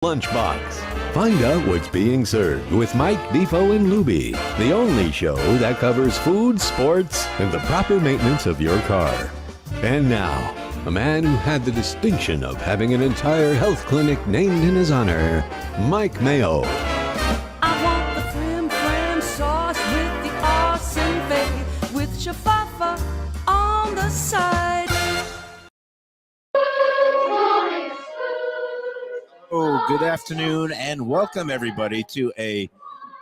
Lunchbox. Find out what's being served with Mike, Defo and Lubie, the only show that covers food, sports, and the proper maintenance of your car. And now, a man who had the distinction of having an entire health clinic named in his honor, Mike Mayo. I want the flim sauce with the awesome fave, with shafafa on the side. Oh, good afternoon and welcome everybody to a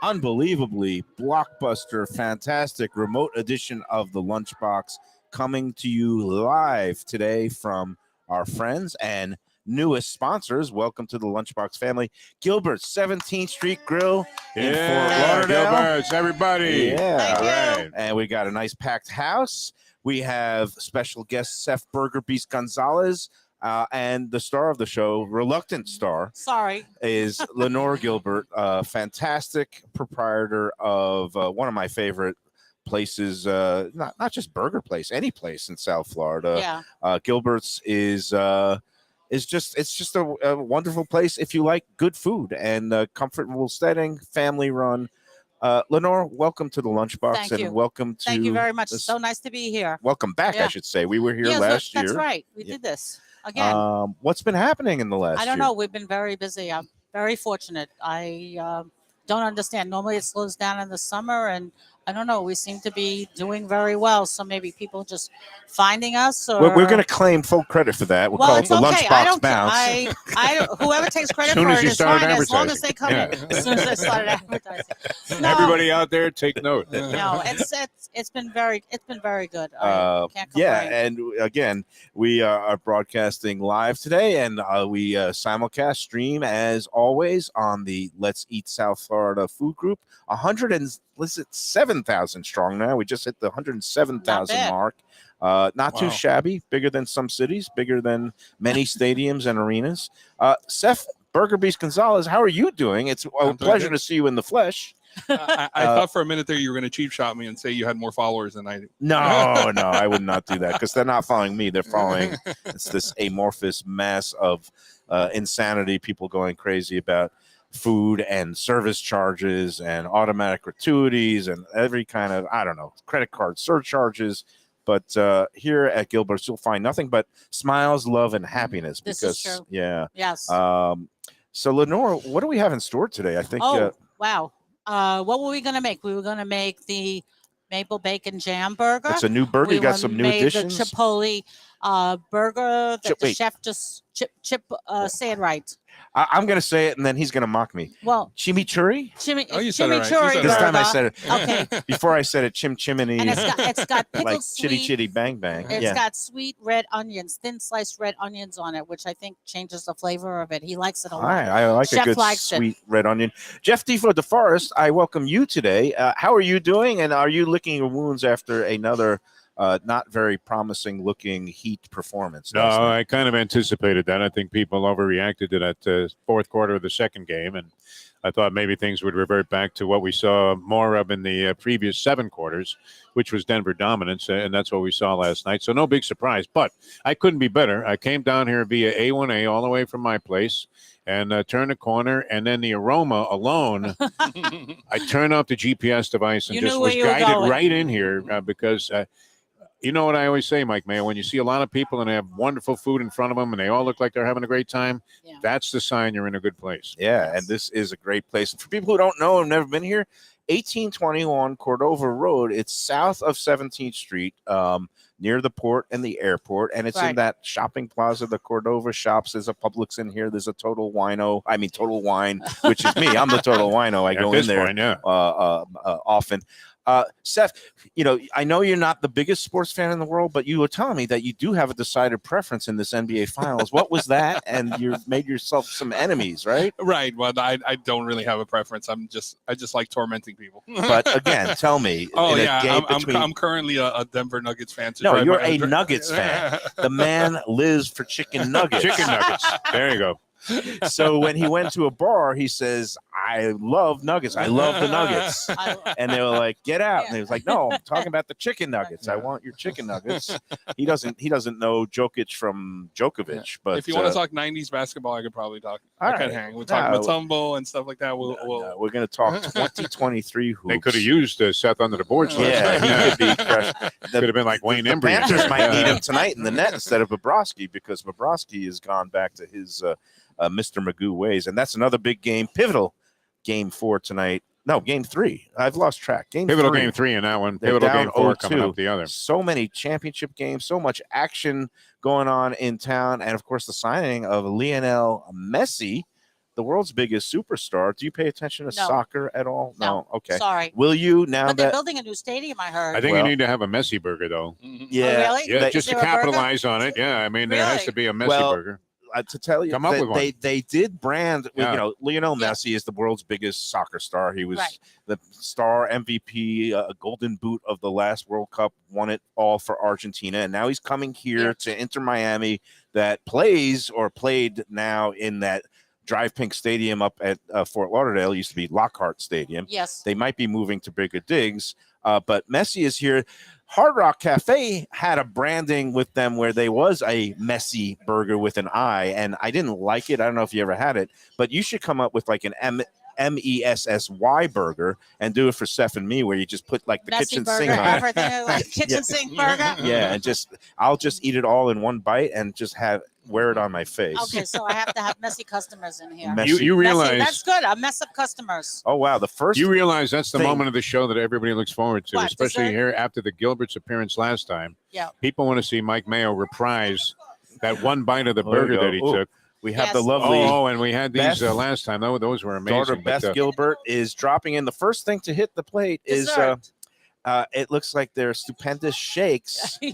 unbelievably blockbuster, fantastic remote edition of the Lunchbox, coming to you live today from our friends and newest sponsors. Welcome to the Lunchbox family. Gilbert, 17th Street Grill in Fort Lauderdale. Gilbert's, everybody. Yeah, all right. And we got a nice packed house. We have special guest Seth Burger Beast Gonzalez. And the star of the show, reluctant star, is Lenore Gilbert, fantastic proprietor of one of my favorite places, not just burger place, any place in South Florida. Yeah. Gilbert's is just a wonderful place if you like good food and comfortable setting, family run. Lenore, welcome to the Lunchbox. Thank you. Welcome to. Thank you very much. It's so nice to be here. Welcome back, I should say. We were here last year. That's right. We did this again. What's been happening in the last year? I don't know. We've been very busy. I'm very fortunate. I don't understand. Normally it slows down in the summer, and I don't know. We seem to be doing very well. So maybe people just finding us. Or We're going to claim full credit for that. We'll call it the Lunchbox Bounce. Whoever takes credit Soon for as it you is started fine, as long advertising. as they come in. As soon as I started advertising. No, Everybody out there, take note. no, it's been very good. I can't complain. Yeah, and again, we are broadcasting live today, and we simulcast stream as always on the Let's Eat South Florida food group. 7,000 strong now. We just hit the 107,000 mark. Not too shabby. Bigger than some cities. Bigger than many stadiums and arenas. Seth Burger Beast Gonzalez, how are you doing? It's a pleasure to see you in the flesh. I thought for a minute there you were going to cheap shot me and say you had more followers than I do. No, I would not do that because they're not following me. They're following it's this amorphous mass of insanity, people going crazy about food and service charges and automatic gratuities and every kind of, I don't know, credit card surcharges. But here at Gilbert's, you'll find nothing but smiles, love, and happiness. This is true. Yeah. Yes. So, Lenore, what do we have in store today? I think. Wow. What were we going to make? We were going to make the maple bacon jam burger. It's a new burger. You got some new additions. The Chipotle burger that the chef just say it right. I'm going to say it, and then he's going to mock me. Well, chimichurri? You said it right. Chimichurri. This time I said it. Okay. Before I said it, chimney. And it's got pickled like sweet. chitty bang bang. It's got sweet red onions, thin sliced red onions on it, which I think changes the flavor of it. He likes it a lot. I like Chef a good sweet red onion. Jeff Defo DeForest, I welcome you today. How are you doing? And are you licking your wounds after another not very promising looking Heat performance? No, I kind of anticipated that. I think people overreacted to that fourth quarter of the second game, and I thought maybe things would revert back to what we saw more of in the previous 7 quarters, which was Denver dominance, and that's what we saw last night. So no big surprise, but I couldn't be better. I came down here via A1A all the way from my place and turned a corner, and then the aroma alone, I turned off the GPS device and just was guided right in here because you know what I always say, Mike Mayo, when you see a lot of people and they have wonderful food in front of them and they all look like they're having a great time, that's the sign you're in a good place. Yeah, and this is a great place. For people who don't know and have never been here, 1821 Cordova Road, it's south of 17th Street, near the port and the airport, and it's in that shopping plaza, the Cordova Shops. There's a Publix in here. There's a Total Wine, which is me. I'm the Total Wino. I go in there often. Seth, I know you're not the biggest sports fan in the world, but you were telling me that you do have a decided preference in this NBA Finals. What was that? And you made yourself some enemies, right? Right. Well, I don't really have a preference. I just like tormenting people. But again, tell me. I'm currently a Denver Nuggets fan. No, you're a Nuggets fan. The man lives for chicken nuggets. Chicken nuggets. There you go. So when he went to a bar, he says, I love nuggets. I love the nuggets. And they were like, get out. And he was like, no, I'm talking about the chicken nuggets. I want your chicken nuggets. He doesn't know Jokic from Djokovic. But if you want to talk 90s basketball, I could probably talk. all I could right. hang. We'll talk Matumbo and stuff like that. We're going to talk 2023 hoops. They could have used Seth under the boards. Yeah, he could be crushed. Could have been like Wayne The Embry. Panthers might need him tonight in the net instead of Bobrovsky, because Bobrovsky has gone back to his Mr. Magoo ways. And that's another big game, pivotal game 4 tonight. No, game 3. I've lost track. Pivotal game 3 in that one. They're Pivotal down game 4 0-2. coming up the other. So many championship games, so much action going on in town. And, of course, the signing of Lionel Messi, the world's biggest superstar. Do you pay attention to soccer at all? No. Okay. Sorry. Will you now But they're that building a new stadium, I heard. I think you need to have a Messi burger, though. yeah, Oh, really? Yeah, They- just Is to there a burger? capitalize on it. Yeah, I mean, there has Really? to be a Messi Well, burger. to tell you, Come up with one. they did brand. Yeah. You know, Lionel Yeah. Messi is the world's biggest soccer star. He was Right. the star MVP, a Golden Boot of the last World Cup, won it all for Argentina, and now he's coming here to Inter Miami, that played now in that Drive Pink Stadium up at Fort Lauderdale. It used to be Lockhart Stadium. Yes. They might be moving to bigger digs, but Messi is here. Hard Rock Cafe had a branding with them where they was a Messi burger with an I, and I didn't like it. I don't know if you ever had it, but you should come up with like an MESSY burger and do it for Seth and me, where you just put like the Messy kitchen burger, sink on it. everything, like kitchen sink burger. Yeah, and I'll just eat it all in one bite and just wear it on my face. Okay, so I have to have messy customers in here. Messy. You Messy, realize that's good. I mess up customers. Oh wow, the first You realize that's the thing- moment of the show that everybody looks forward to, What, especially dessert? here after the Gilbert's appearance last time. Yeah. People want to see Mike Mayo reprise that one bite of the There you burger go. that he Ooh, took. we have Yes. the lovely And we had these Beth- last time. Those were daughter amazing. Beth But, Gilbert is dropping in. The first thing to hit the plate is Dessert. it looks like they're stupendous shakes. Yeah.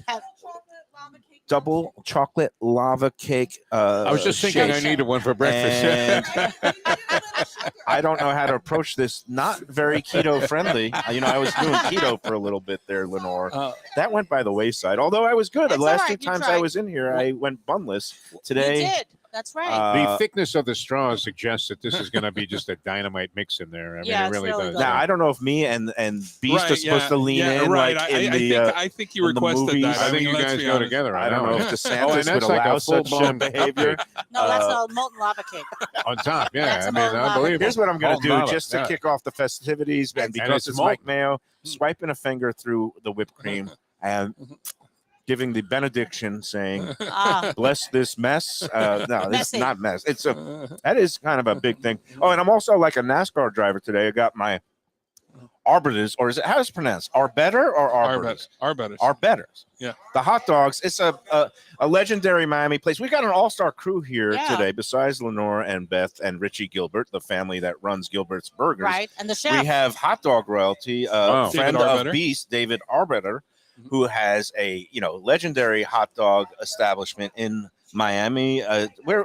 Double chocolate lava cake. I was just thinking I shake. needed one for breakfast. I don't know how to approach this. Not very keto friendly. I was doing keto for a little bit there, Lenore. That went by the wayside. Although I was good. The It's last all right, 2 you times I tried. was in here, I went bunless. You Today, did. That's right. The thickness of the straw suggests that this is going to be just a dynamite mix in there. I mean, Yeah, it it's really really does. good. now I don't know if me and Beast are supposed to lean in right. like in the. I think you in the requested movies. that. I think mean, you let's guys be go honest. together. I don't know if DeSantis and would that's like allow a such full-blown behavior. No, that's a molten lava cake. on top. Yeah, That's I a mean, molten lava. unbelievable. Here's what I'm going to Molten do lava, just to yeah. kick off the festivities, and because it's it's molten. Mike Mayo, swiping a finger through the whipped cream and giving the benediction, saying, Ah, "Bless this mess." No, it's Messy. not mess. That is kind of a big thing. Oh, and I'm also like a NASCAR driver today. I got my Arbiters, or is it how is it pronounced? Arbetter or Arbiters? Arbetters. Arbetters. Yeah. The hot dogs. It's a legendary Miami place. We got an all-star crew here Yeah. today, besides Lenore and Beth and Richie Gilbert, the family that runs Gilbert's Burgers. right. And the chef. We have hot dog royalty, Wow. friend David of Arbetter. Beast, David Arbetter, who has a legendary hot dog establishment in Miami.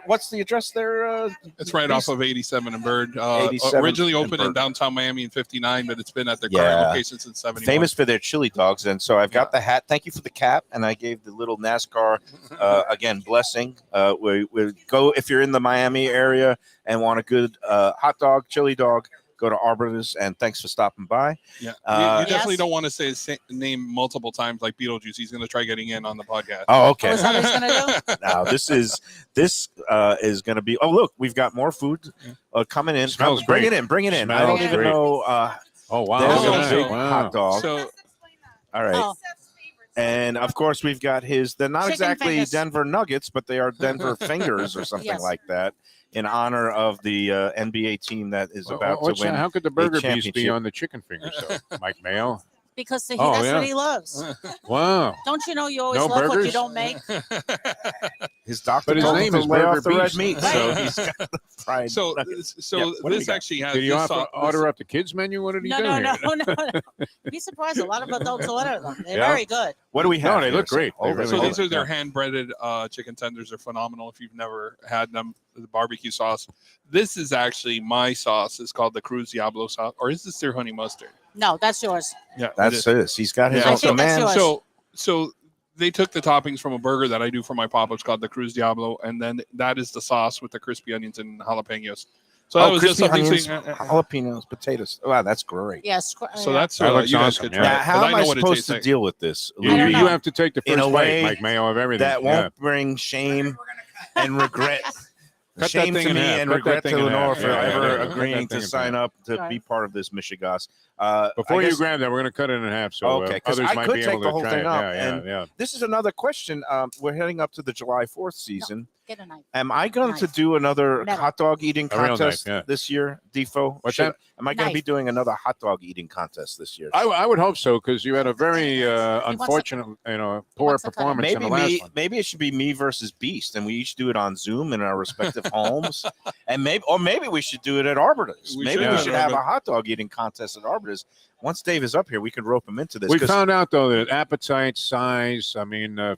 What's the address there? It's right Beast? off of 87 and Bird. 87 Originally and opened in Bird. downtown Miami in 59, but it's been at their Yeah. current location since 71. Famous for their chili dogs, and so I've got the hat. Thank you for the cap, and I gave the little NASCAR again blessing. We go if you're in the Miami area and want a good hot dog, chili dog. Go to Arbiters, and thanks for stopping by. Yeah, Uh, you definitely Yes. don't want to say his name multiple times like Beetlejuice. He's going to try getting in on the podcast. Oh, okay. Oh, is that what he's gonna do? Now this is going to be. Oh, look, we've got more food coming in. Smells Bring great. it in. Bring it in. I Smells don't even great. know. Oh, wow. There's Oh, a so- big Wow. hot dog. So All right. Oh, And of course, we've got his. They're not Chicken exactly fingers. Denver Nuggets, but they are Denver Fingers or something Yes. like that, in honor of the NBA team that is about to win. How could the Burger Beast be championship. on the chicken fingers, though? Mike Mayo? because that's yeah. what he loves. Wow. Don't you know you always No love what you burgers? don't make? His doctor But his told him name to is lay Burger off the red Beast. meat, so he's got the fried so nuggets. so Yeah, what do we this got? actually has Did you this order up the kids menu? What did he No, do no, here? no. Be surprised. A lot of adults order them. They're Yeah. very good. What do we have? No, they here? look great. Hold They it, So really hold these it. are their Yeah. hand breaded chicken tenders. They're phenomenal if you've never had them. The barbecue sauce. This is actually my sauce. It's called the Cruz Diablo sauce, or is this their honey mustard? No, that's yours. Yeah, it That's is. this. He's got his Yeah. I also think that's man. yours. So they took the toppings from a burger that I do for my pop-ups called the Cruz Diablo, and then that is the sauce with the crispy onions and jalapenos. So that was just crispy something. onions, jalapenos, potatoes. Wow, that's great. Yes. So that's That looks you guys awesome, could yeah. try. Now, it, how but am I I know what it supposed tastes to like. deal with this? I don't know. You have to take the In a first way bite, Mike Mayo, of everything. that won't bring shame and regret. Cut Shame that thing to in me half. and Cut that regret to thing in Lenore half. for Yeah, ever yeah. Cut that agreeing thing to in sign half. up to Right. be part of this Michigas. Before I you guess- grab that, we're going to cut it in half so Okay, 'cause others I might could be take able the to whole try thing it. up, Yeah, and yeah. This is another question. We're heading up to the July 4th season. Get a knife. Am I going to Knife. do another Metal. hot dog eating A real contest knife, yeah. this year, Defo? What's that? Am I going to be Knife. doing another hot dog eating contest this year? I would hope so because you had a very unfortunate, poor wants to cut it. performance in Maybe the last me. one. Maybe it should be me versus Beast, and we each do it on Zoom in our respective homes. And maybe we should do it at Arbiter's. We Maybe should we do it should at have a Arbiter. hot dog eating contest at Arbiter's. Once Dave is up here, we could rope him into this. We 'cause- found out though that appetite, size,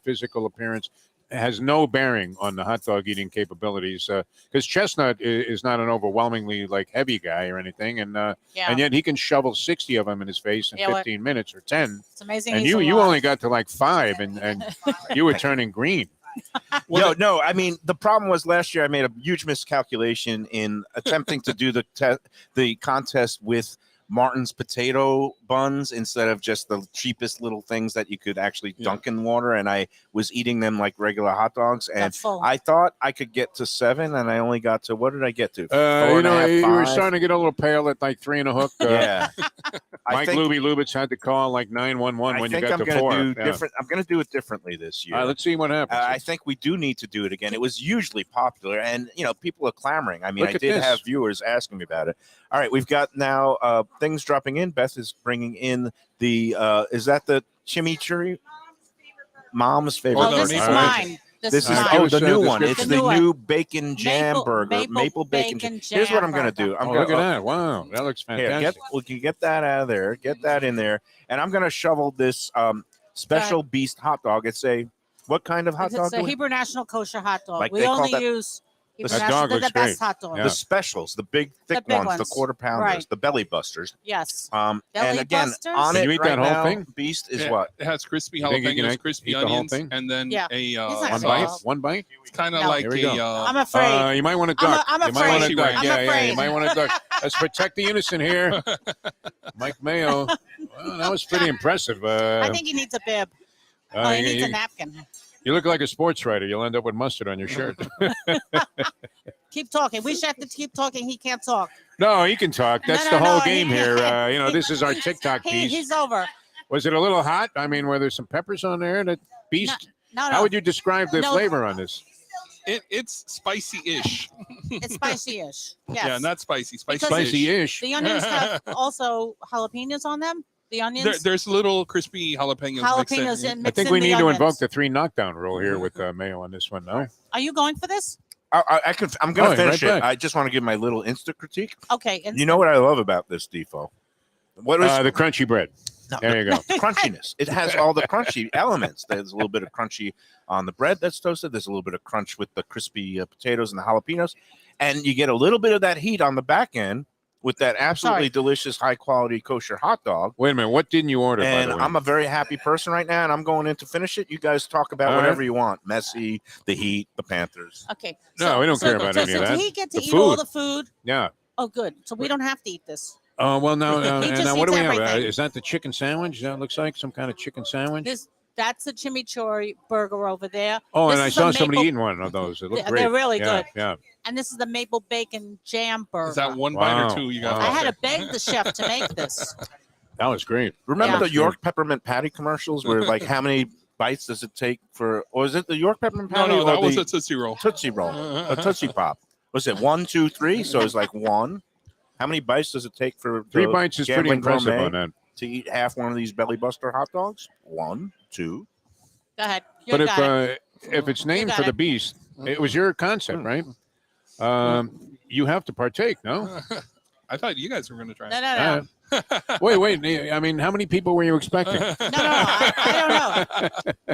physical appearance has no bearing on the hot dog eating capabilities. Because Chestnut is not an overwhelmingly heavy guy or anything, and Yeah. and yet he can shovel 60 of them in his face in Yeah, 15 minutes or 10. It's amazing. And he's you alive. only got to 5, and you were turning green. No. I mean, the problem was last year I made a huge miscalculation in attempting to do the contest with Martin's potato buns instead of just the cheapest little things that you could actually dunk in water, and I was eating them like regular hot dogs, and That's full. I thought I could get to 7, and I only got to, what did I get to? 4 You and a half, you were 5? starting to get a little pale at 3 and a hook. Yeah. Mike Lubitz had to call 911 when you got to 4. I'm going to do it differently this year. All right, let's see what happens. I think we do need to do it again. It was hugely popular, and people are clamoring. I mean, Look I at did this. have viewers asking me about it. All right, we've got now things dropping in. Beth is bringing in the is that the chimichurri? Mom's favorite. Oh, this burger. is All right. mine. This is mine. Give us the a new one. description. It's The the new one. new bacon jam Maple- burger. maple bacon. bacon Here's what jam I'm going to do. burger. I'm Oh, going look at that. Wow, that looks Here, fantastic. we can get that out of there. Get that in there, and I'm going to shovel this special beast hot dog. It's a what kind of hot It's dog? a Hebrew National Kosher hot dog. Like we they call only that- use Hebrew That National. dog They're the looks best great. hot dog. Yeah. The specials, the big thick big ones, the ones. quarter pounders, Right. the belly busters. Yes. And Belly again, busters? on Can it you eat right that whole now, thing? Beast is Yeah, what? It has crispy You think you can jalapenos, eat crispy the whole onions, thing? and then Yeah. a He's not One gonna bite? sauce. One bite? It's kind of No. like Here we go. I'm afraid. You might want to duck. I'm You might want to afraid. duck. I'm Yeah, you afraid. might want to duck. Let's protect the innocent here. Mike Mayo. Well, that was pretty impressive. I think he needs a bib. He needs a napkin. You look like a sports writer. You'll end up with mustard on your shirt. Keep talking. We should have to keep talking. He can't talk. No, he can talk. That's No, the no, whole no, game he- here. This is our TikTok piece. He's over. Was it a little hot? I mean, were there some peppers on there? That beast. No. How would you describe the No. flavor on this? It's spicy-ish. It's spicy-ish. Yes. Yeah, not spicy. Because- Spicy-ish. The onions have also jalapenos on them. The onions. There's little crispy jalapenos. mixed in. Jalapenos in I mixed think in we the need to onions. invoke the 3 knockdown rule here with Mayo on this one. No. Are you going for this? I could. I'm going Oh, to finish right it. back. I just want to give my little instant critique. Okay. And You know what I love about this, Defo? What is The crunchy bread. no, There you go. the crunchiness? It has all the crunchy elements. There's a little bit of crunchy on the bread that's toasted. There's a little bit of crunch with the crispy potatoes and the jalapenos, and you get a little bit of that heat on the back end with that absolutely Sorry. delicious, high quality kosher hot dog. Wait a minute. What didn't you order? And by the way? I'm a very happy person right now, and I'm going in to finish it. You guys talk about All whatever right. you want. Messi, the Heat, the Panthers. Okay. No, we don't care about any of Does that. he get to The eat all food. the food? Yeah. Oh, good. So we don't have to eat this. Oh well, no. He And just now what do eats we have? everything. Is that the chicken sandwich? That looks like some kind of chicken sandwich. That's the chimichurri burger over there. Oh, This and I is saw the somebody maple- eating one of those. It looked They're great. really Yeah, good. Yeah. And this is the maple bacon jam burger. Is that one bite Wow. or two? You got. Wow. I had to beg the chef to make this. That was great. Remember Yeah. the York peppermint patty commercials where like how many bites does it take for, or is it the York peppermint No, patty? no, or that was the a Tootsie Roll. Tootsie Roll, a Tootsie Pop. Was it 1, 2, 3? So it's like 1. How many bites does it take for 3 the bites is pretty gambling impressive gourmet on that. to eat half one of these belly buster hot dogs? 1, 2. Go ahead. You But got it. if it's named got for the it. beast, it was your concept, right? You have to partake, no? I thought you guys were going to try. No, it. no, no. Wait. I mean, how many people were you expecting? No, I don't know.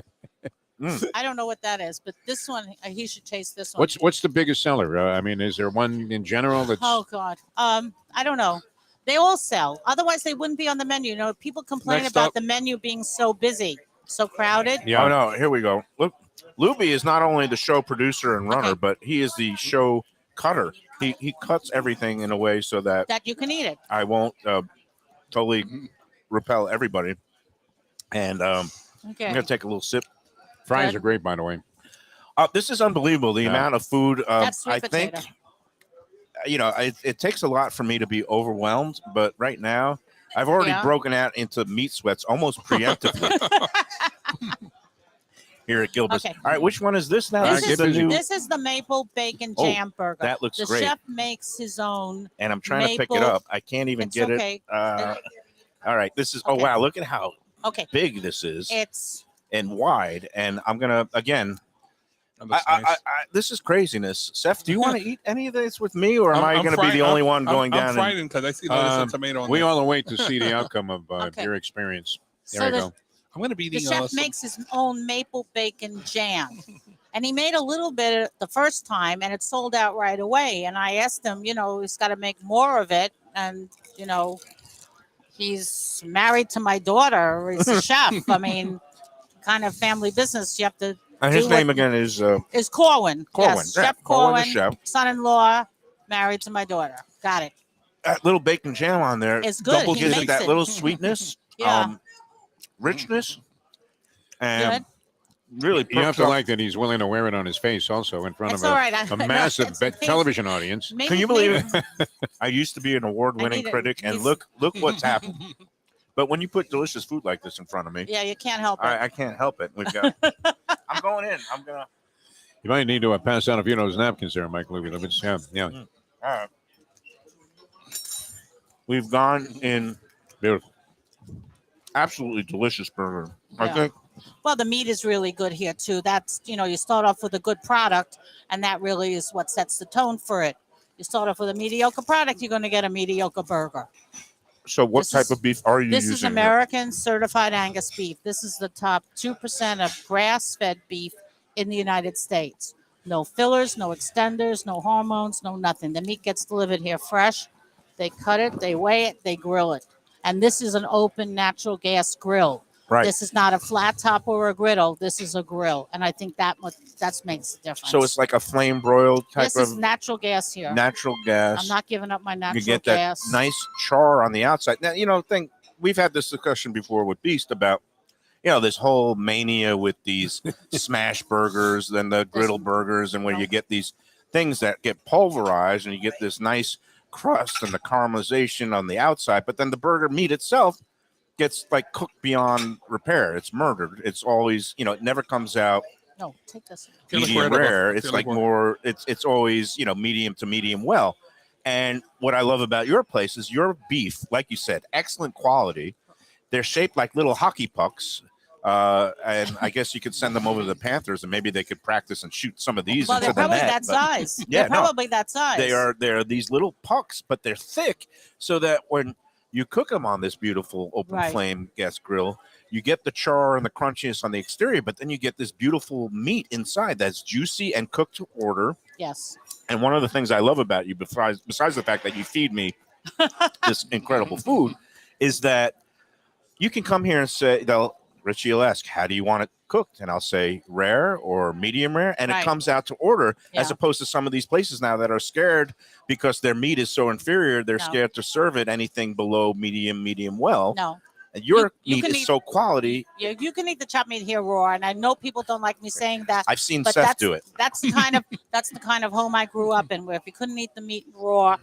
Mm. I don't know what that is, but this one, he should taste this one. What's the biggest seller? I mean, is there one in general that's? Oh God. I don't know. They all sell. Otherwise, they wouldn't be on the menu. You know, people complain Next about up. the menu being so busy, so crowded. Yeah. Oh no, here we go. Look, Lubie is not only the show producer and runner, Okay. but he is the show cutter he cuts everything in a way so that That you can eat it. I won't totally repel everybody. And I'm Okay. gonna take a little sip. Fries Good. are great, by the way. This is unbelievable. The Yeah. amount of food. That's sweet I think potato. it takes a lot for me to be overwhelmed. But right now, I've already Yeah. broken out into meat sweats almost preemptively. Here at Gilbert's. Okay. All right, which one is this now? This This is, is the new, this is the maple bacon Oh, jam burger. that looks the great. chef makes his own. and I'm trying to pick it maple- up. I can't even It's get okay. it. All right, this is. Oh Okay. wow, look at how Okay. big this is It's and wide. And I'm gonna again. That looks nice. This is craziness. Seth, do you want to eat any of this with me, or am I I'm going to be the only one going I'm down? frightened because I see lettuce and tomato on We there. all await to see the outcome of Okay. your experience. There so you the, go. I'm going to be the eating chef makes his own maple bacon jam. And he made a little bit the first time and it sold out right away. And I asked him, he's got to make more of it. And, he's married to my daughter. He's a chef. I mean, kind of family business. You have to. And his do what- name again is Is Corwin. Yes, Yeah, Chef Corwin Corwin, the chef. son-in-law, married to my daughter. Got it. That little bacon jam on there. It's good. Double He gives it makes that it. little sweetness, Yeah. richness, Good. and really. You have perks to up. like that he's willing to wear it on his face also in front It's of all right. a massive It's amazing. television audience. Maybe, Can you believe it? I used to be an award-winning I need it. critic, and He's- look what's happened. But when you put delicious food like this in front of me, Yeah, you can't help it. I can't help it. We've got. I'm going in. I'm gonna. You might need to pass out a few of those napkins there, Mike Lubie. Yeah. All right. We've gone in Beautiful. absolutely delicious burger. I Yeah. think Well, the meat is really good here too. That's you start off with a good product, and that really is what sets the tone for it. You start off with a mediocre product, you're going to get a mediocre burger. so. What This type is- of beef are you This using? is here? American certified Angus beef. This is the top 2% of grass-fed beef in the United States. No fillers, no extenders, no hormones, no nothing. The meat gets delivered here fresh. They cut it, they weigh it, they grill it. And this is an open natural gas grill. Right. This is not a flat top or a griddle. This is a grill. And I think that makes the difference. So it's like a flame broiled type this is of natural gas here. natural gas. I'm not giving up my natural you get that gas. nice char on the outside. Now, we've had this discussion before with Beast about, this whole mania with these smash burgers, then the griddle burgers, and where you get these things that get pulverized and you get this nice crust and the caramelization on the outside, but then the burger meat itself gets like cooked beyond repair. It's murdered. It's always, it never comes out No, take this. Feel like medium we're at a- rare. It's feel like like we're- more. It's always medium to medium well. And what I love about your place is your beef, like you said, excellent quality. They're shaped like little hockey pucks. And I guess you could send them over to the Panthers, and maybe they could practice and shoot some of these Well, into they're the probably net. that but size. Yeah, They're no. probably that size. they're these little pucks, but they're thick, so that when you cook them on this beautiful open Right. flame gas grill, you get the char and the crunchiness on the exterior, but then you get this beautiful meat inside that's juicy and cooked to order. Yes. And one of the things I love about you, besides the fact that you feed me this incredible food, is that you can come here and say, Richie will ask, how do you want it cooked? And I'll say rare or medium rare. And Right. it comes out to order, as Yeah. opposed to some of these places now that are scared because their meat is so inferior. They're No. scared to serve it anything below medium well. No. And your You meat can is eat- so quality. You can eat the chopped meat here raw, and I know people don't like me saying that. I've seen But Seth do it. That's the kind of home I grew up in, where if you couldn't eat the meat raw,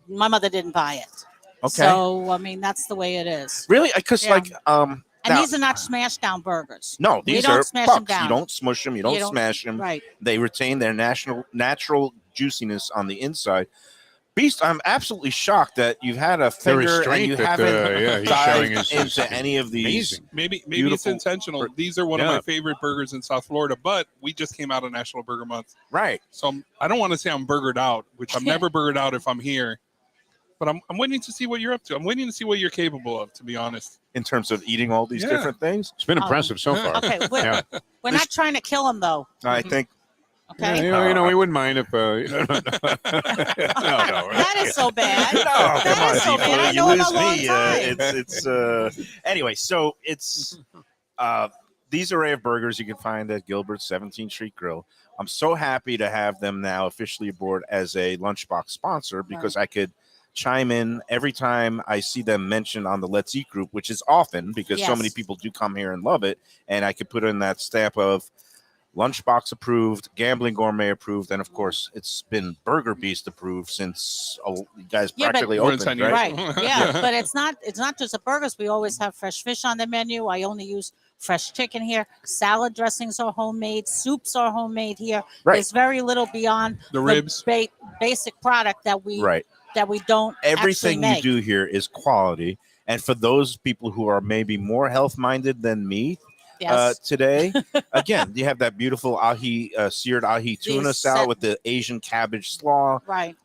my mother didn't buy it. Okay. So I mean, that's the way it is. Really? Because Yeah. now- And these are not smash down burgers. No, We these don't are smash them pucks. You down. don't smush them. You don't smash them. Right. They retain their natural juiciness on the inside. Beast, I'm absolutely shocked that you've had a The finger and restraint you that haven't he's showing dived is into any of these. amazing. Maybe it's Beautiful intentional. bur- These are one of Yeah. my favorite burgers in South Florida, but we just came out of National Burger Month. Right. So I don't want to say I'm burgered out, which I'm never burgered out if I'm here. But I'm waiting to see what you're up to. I'm waiting to see what you're capable of, to be honest. In terms of eating all these Yeah. different things. It's been impressive so far. Okay. We're, Yeah. we're not trying to kill him though. I think Okay. Yeah, we wouldn't mind if. No. That is so bad. no, come That on, is so people. bad. I You know him lose a long me. time. Anyway, so it's these array of burgers you can find at Gilbert's 17th Street Grill. I'm so happy to have them now officially aboard as a Lunchbox sponsor because I could chime in every time I see them mentioned on the Let's Eat group, which is often because so many people do come here and love it. And I could put in that stamp of Lunchbox approved, Gambling Gourmet approved, and of course it's been Burger Beast approved since you guys practically more than opened, 10 years. right? Yeah, but it's not just the burgers. We always have fresh fish on the menu. I only use fresh chicken here. Salad dressings are homemade. Soups are homemade here. Right. There's very little beyond The ribs. Basic product that we don't Everything actually you make. do here is quality, and for those people who are maybe more health minded than me, today, again, you have that beautiful seared ahi tuna salad with the Asian cabbage slaw. Right.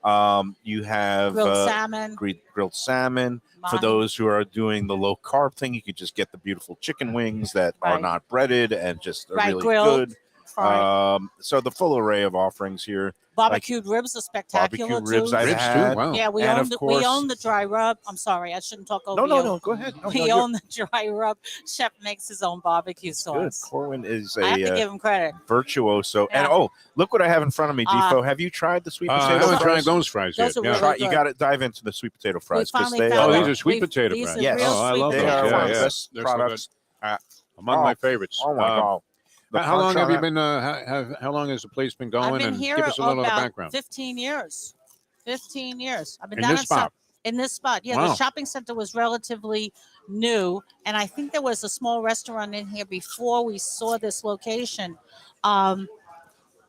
You have Grilled salmon. Grilled salmon. For Mahi. those who are doing the low carb thing, you could just get the beautiful chicken wings that are not breaded and just are really grilled, good. fried. So the full array of offerings here. Barbecued ribs are spectacular Barbecue ribs too. I've Ribs too, had. wow. Yeah, we And own of course- we own the dry rub. I'm sorry, I shouldn't talk over you. No, go ahead. No, We own the dry rub. Chef makes his own barbecue good. sauce. Corwin is I have to a give him credit. virtuoso. Yeah. And look what I have in front of me, Defo. Have you tried the sweet I potato haven't tried fries? those fries Those yet. are Yeah. really You good. got to dive into the sweet potato fries because finally they found are these are sweet potato these fries. are Yes. real Oh, I sweet love they those. potato are one Yeah, of the yeah. best They're so products. Among my favorites. Oh my god! The How long crunch have on you that- been? How long has the place been going? I've been and here give us a little of the about background. 15 years. 15 years. I've been In down this spot? In this spot. Yeah, Wow. the shopping center was relatively new, and I think there was a small restaurant in here before we saw this location.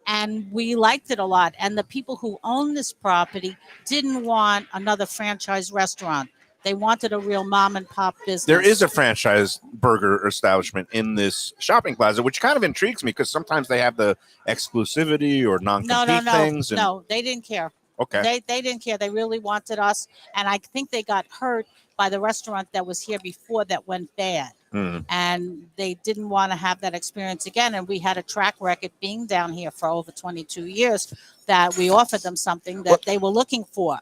And we liked it a lot. And the people who own this property didn't want another franchise restaurant. They wanted a real mom and pop business. There is a franchise burger establishment in this shopping plaza, which kind of intrigues me because sometimes they have the exclusivity or non-compete things. And, No, they didn't care. Okay. They didn't care. They really wanted us. And I think they got hurt by the restaurant that was here before that went bad. Mm. And they didn't want to have that experience again. And we had a track record being down here for over 22 years that we offered them something that they were looking for.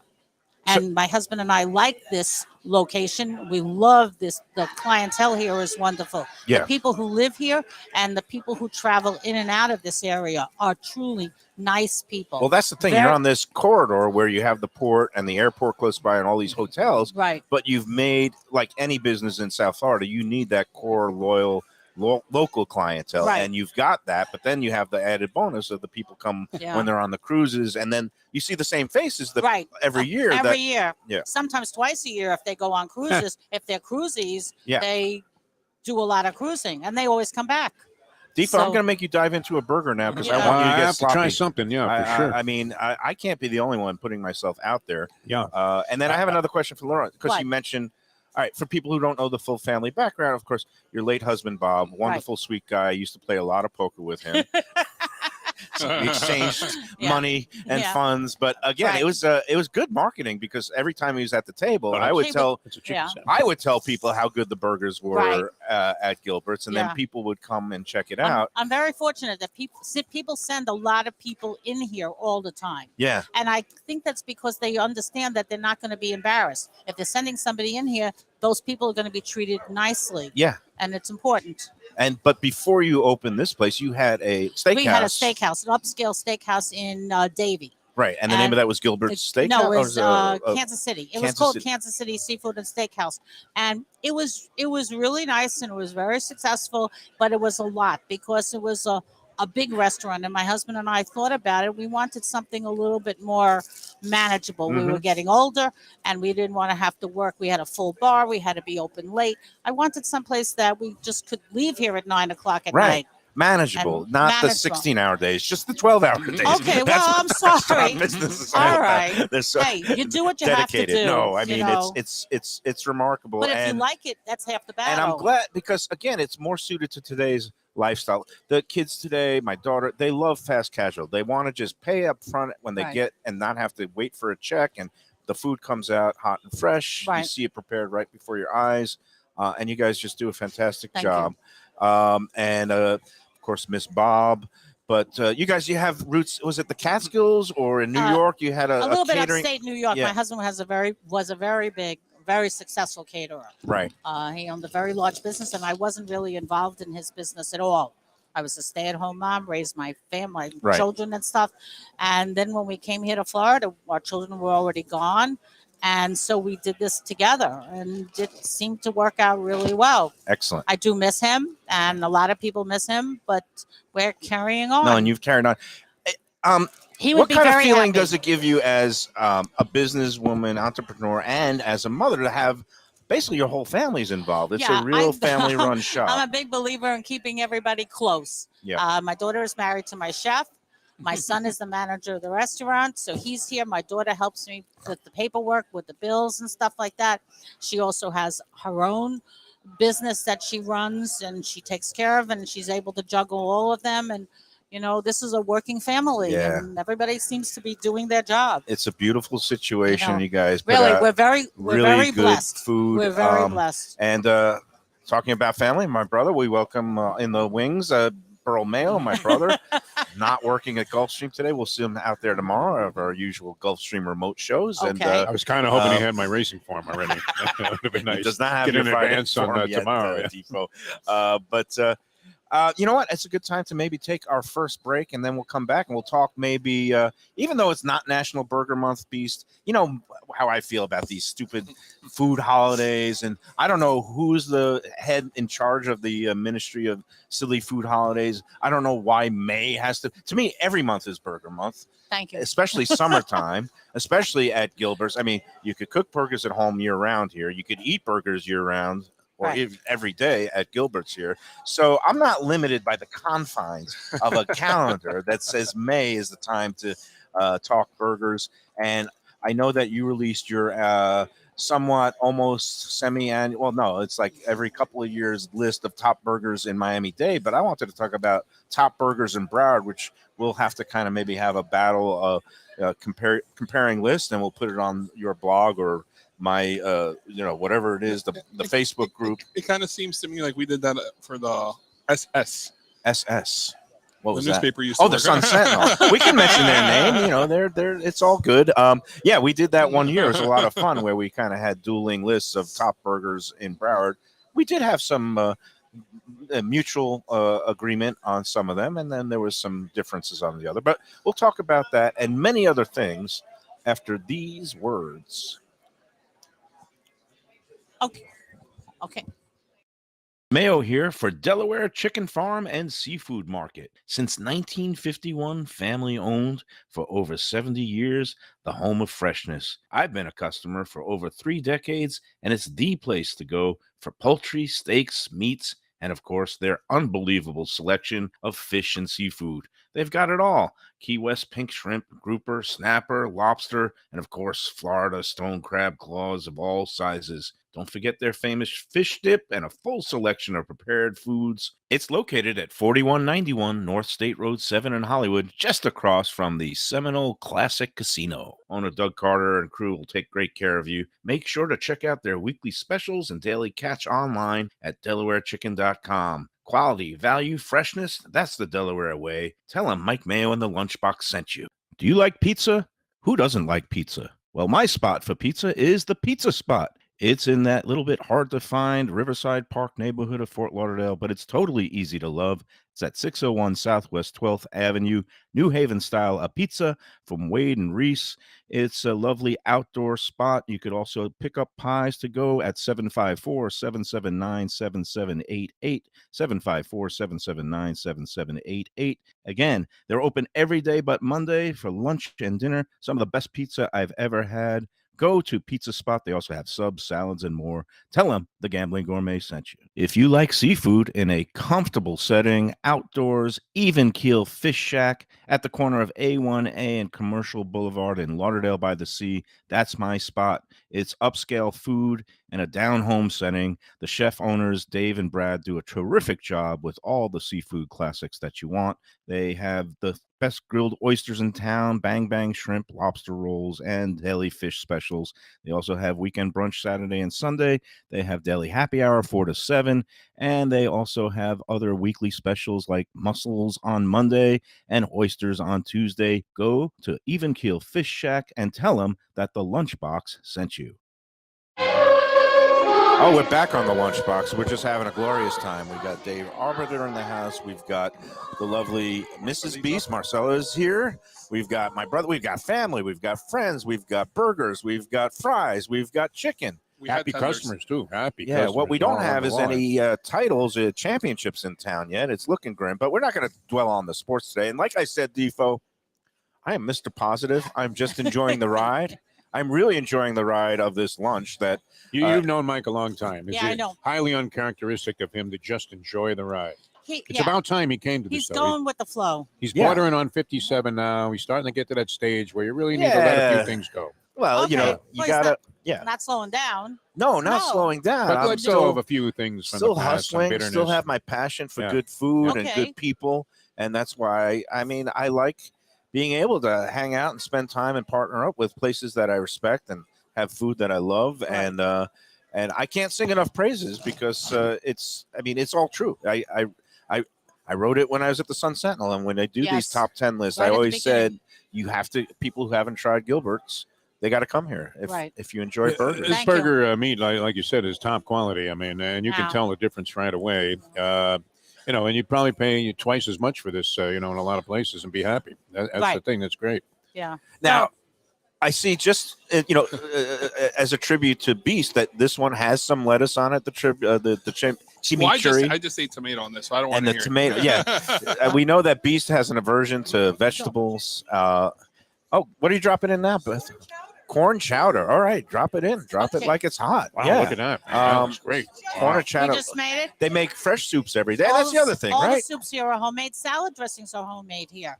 And my husband and I like this location. We love this. The clientele here is wonderful. Yeah. The people who live here and the people who travel in and out of this area are truly nice people. Well, that's the thing. You're on this corridor where you have the port and the airport close by and all these hotels. Right. But you've made, like any business in South Florida, you need that core loyal local clientele. Right. And you've got that. But then you have the added bonus of the people come when they're on the cruises. And then you see the same faces every year. Every year. Yeah. Sometimes twice a year if they go on cruises. If they're cruisies, they do a lot of cruising and they always come back. Defo, I'm going to make you dive into a burger now because I want you to I get have sloppy. to try something. Yeah, for sure. I mean, I can't be the only one putting myself out there. Yeah. And then I have another question for Laura because What? you mentioned, all right, for people who don't know the full family background, of course, your late husband, Bob, wonderful, sweet guy. I used to play a lot of poker with him. We exchanged money and funds, but again, it was good marketing because every time he was at the table, I would tell people how good the burgers were at Gilbert's, and then people would come and check it out. I'm very fortunate that people send a lot of people in here all the time. Yeah, and I think that's because they understand that they're not going to be embarrassed if they're sending somebody in here. Those people are going to be treated nicely. Yeah, and it's important. But before you opened this place, you had a steakhouse. We had a steakhouse, an upscale steakhouse in Davie. Right, and the name of that was Gilbert's Steakhouse? No, it was Kansas City. It was called Kansas City Seafood and Steakhouse, and it was really nice and it was very successful. But it was a lot because it was a big restaurant, and my husband and I thought about it. We wanted something a little bit more manageable. We were getting older, and we didn't want to have to work. We had a full bar. We had to be open late. I wanted someplace that we just could leave here at 9 o'clock at night. Manageable, not the 16-hour days, just the 12-hour days. Okay, well, I'm sorry. All right. So hey, you do what you dedicated. have to do. No, I mean it's remarkable. But if you like it, that's half the battle. And I'm glad because again, it's more suited to today's lifestyle. The kids today, my daughter, they love fast casual. They want to just pay up front when they get and not have to wait for a check, and the food comes out hot and fresh. You see it prepared right before your eyes, and you guys just do a fantastic job. Of course, Miss Bob. But you guys, you have roots. Was it the Catskills or in New York? You had a little bit catering? upstate New York. Yeah. My husband was a very big, very successful caterer. Right. He owned a very large business, and I wasn't really involved in his business at all. I was a stay-at-home mom, raised my family, Right. children and stuff. And then when we came here to Florida, our children were already gone. And so we did this together, and it seemed to work out really well. Excellent. I do miss him, and a lot of people miss him, but we're carrying on. No, and you've carried on. He would What be kind of very feeling happy. does it give you as a businesswoman, entrepreneur, and as a mother to have basically your whole family's involved? It's a real family-run shop. I'm a big believer in keeping everybody close. Yeah. My daughter is married to my chef. My son is the manager of the restaurant, so he's here. My daughter helps me with the paperwork, with the bills and stuff like that. She also has her own business that she runs and she takes care of, and she's able to juggle all of them. And this is a working family, and everybody seems to be doing their job. It's a beautiful situation, you guys. Really, we're really very good blessed. food. We're very blessed. And talking about family, my brother, we welcome in the wings, Burl Mayo, my brother, not working at Gulfstream today. We'll see him out there tomorrow of our usual Gulfstream remote shows. And Okay. I was kind of hoping he had my racing form already. That would have been nice. He does not have Get your in Friday advance on form that yet, tomorrow. Defo. You know what? It's a good time to maybe take our first break, and then we'll come back and we'll talk maybe, even though it's not National Burger Month, Beast, you know how I feel about these stupid food holidays. And I don't know who's the head in charge of the Ministry of Silly Food Holidays. I don't know why May has to me, every month is Burger Month. Thank you. Especially summertime, especially at Gilbert's. I mean, you could cook burgers at home year round here. You could eat burgers year round. Or Right. every day at Gilbert's here. So I'm not limited by the confines of a calendar that says May is the time to talk burgers. And I know that you released your somewhat almost semi-annual, well, no, it's like every couple of years list of top burgers in Miami-Dade. But I wanted to talk about top burgers in Broward, which we'll have to kind of maybe have a battle of comparing lists, and we'll put it on your blog or my whatever it is, the Facebook group. It kind of seems to me like we did that for the SS. What The was newspaper that? used to Oh, the work. Sun Sentinel. We can mention their name. They're it's all good. Yeah, we did that one year. It was a lot of fun where we kind of had dueling lists of top burgers in Broward. We did have some mutual agreement on some of them, and then there was some differences on the other. But we'll talk about that and many other things after these words. Okay. Mayo here for Delaware Chicken Farm and Seafood Market. Since 1951, family owned for over 70 years, the home of freshness. I've been a customer for over 3 decades, and it's the place to go for poultry, steaks, meats, and of course, their unbelievable selection of fish and seafood. They've got it all. Key West pink shrimp, grouper, snapper, lobster, and of course, Florida stone crab claws of all sizes. Don't forget their famous fish dip and a full selection of prepared foods. It's located at 4191 North State Road 7 in Hollywood, just across from the Seminole Classic Casino. Owner Doug Carter and crew will take great care of you. Make sure to check out their weekly specials and daily catch online at DelawareChicken.com. Quality, value, freshness, that's the Delaware way. Tell them Mike Mayo and the Lunchbox sent you. Do you like pizza? Who doesn't like pizza? Well, my spot for pizza is the Pizza Spot. It's in that little bit hard to find Riverside Park neighborhood of Fort Lauderdale, but it's totally easy to love. It's at 601 Southwest 12th Avenue, New Haven style, a pizza from Wade and Reese. It's a lovely outdoor spot. You could also pick up pies to go at 754-779-7788, 754-779-7788. Again, they're open every day but Monday for lunch and dinner. Some of the best pizza I've ever had. Go to Pizza Spot. They also have subs, salads, and more. Tell them the Gambling Gourmet sent you. If you like seafood in a comfortable setting, outdoors, even keel fish shack at the corner of A1A and Commercial Boulevard in Lauderdale by the Sea, that's my spot. It's upscale food in a down-home setting. The chef owners, Dave and Brad, do a terrific job with all the seafood classics that you want. They have the best grilled oysters in town, bang bang shrimp, lobster rolls, and deli fish specials. They also have weekend brunch Saturday and Sunday. They have deli happy hour 4 to 7, and they also have other weekly specials like mussels on Monday and oysters on Tuesday. Go to Even Keel Fish Shack and tell them that the Lunchbox sent you. Oh, we're back on the Lunchbox. We're just having a glorious time. We've got Dave Arbiter in the house. We've got the lovely Mrs. Beast. Marcella is here. We've got my brother. We've got family. We've got friends. We've got burgers. We've got fries. We've got chicken. We had Happy tenders. customers, too. Happy Yeah, customers. what we don't all have around is the line. any titles, championships in town yet. It's looking grim, but we're not going to dwell on the sports today. And like I said, Defo, I am Mr. Positive. I'm just enjoying the ride. I'm really enjoying the ride of this lunch that You've known Mike a long time. Yeah, I know. Highly uncharacteristic of him to just enjoy the ride. It's It's about time he came to this. He's though. going with the flow. He's Yeah. bordering on 57 now. He's starting to get to that stage where you really need to let a Yeah. few things go. well, you Okay. know, Well, you he's gotta yeah. Not slowing down. No, not No. slowing down. But I'm let still go of a few things from still the past, some hustling, bitterness. still have my passion for Yeah. good food and Okay. good people, and that's why I like being able to hang out and spend time and partner up with places that I respect and have food that I love, Right. and I can't sing enough praises because it's all true. I wrote it when I was at the Sun Sentinel, and when I do Yes. these top 10 lists, Right I at the always said beginning. people who haven't tried Gilbert's, they got to come here Right. if you enjoy burgers. This Thank you. burger meat, like you said, is top quality. I mean, and you can Wow. tell the difference right away. And you'd probably pay twice as much for this, in a lot of places and be happy. That's the Right. thing that's great. Yeah. Now, I see just as a tribute to Beast that this one has some lettuce on it. The Well, I chimichurri just ate tomato on this, so I don't want and to the hear tomato. it. Yeah, we know that Beast has an aversion to vegetables. Oh, what are you dropping in now, Beth? Corn chowder. All right, drop it in. Drop it Okay. like it's hot. Wow, yeah, look at that. That looks great. corn We chowder. just made it. They make fresh soups every day. All That's the other thing, all right? the soups here are homemade. Salad dressings are homemade here.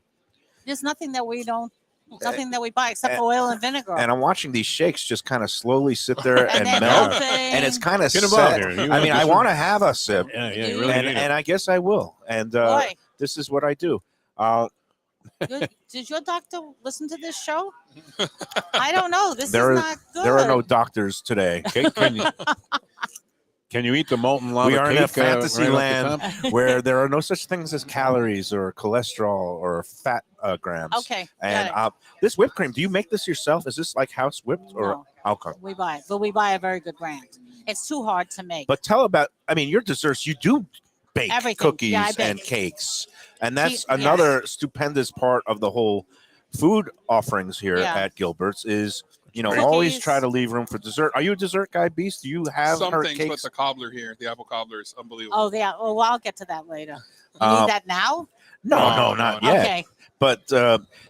There's nothing that we don't, nothing that we buy except for oil and vinegar. And I'm watching these shakes just kind of slowly sit there and they're melt. melting. And it's kind of Get 'em set. out here. You I mean, I just- want to have a sip. Yeah, you And- really need it. And I guess I will. And Boy, this is what I do. did your doctor listen to this show? I don't know. This There is are- not good. There are no doctors today. Can you eat the molten lava We are in cake? a fantasy right off the land top? where there are no such things as calories or cholesterol or fat grams. Okay. And got it. this whipped cream, do you make this yourself? Is this like house whipped or No. alcohol? We buy it, but we buy a very good brand. It's too hard to make. But tell about, your desserts, you do bake Everything. cookies Yeah, I bake. and cakes. And that's Yes. another stupendous part of the whole food offerings here Yeah. at Gilbert's is, Cookies. always try to leave room for dessert. Are you a dessert guy, Beast? Do you have Some her things, but cakes? the cobbler here, the apple cobbler is unbelievable. Oh, yeah. Well, I'll get to that later. You Um, need that now? No, No, not no. yet. Okay. But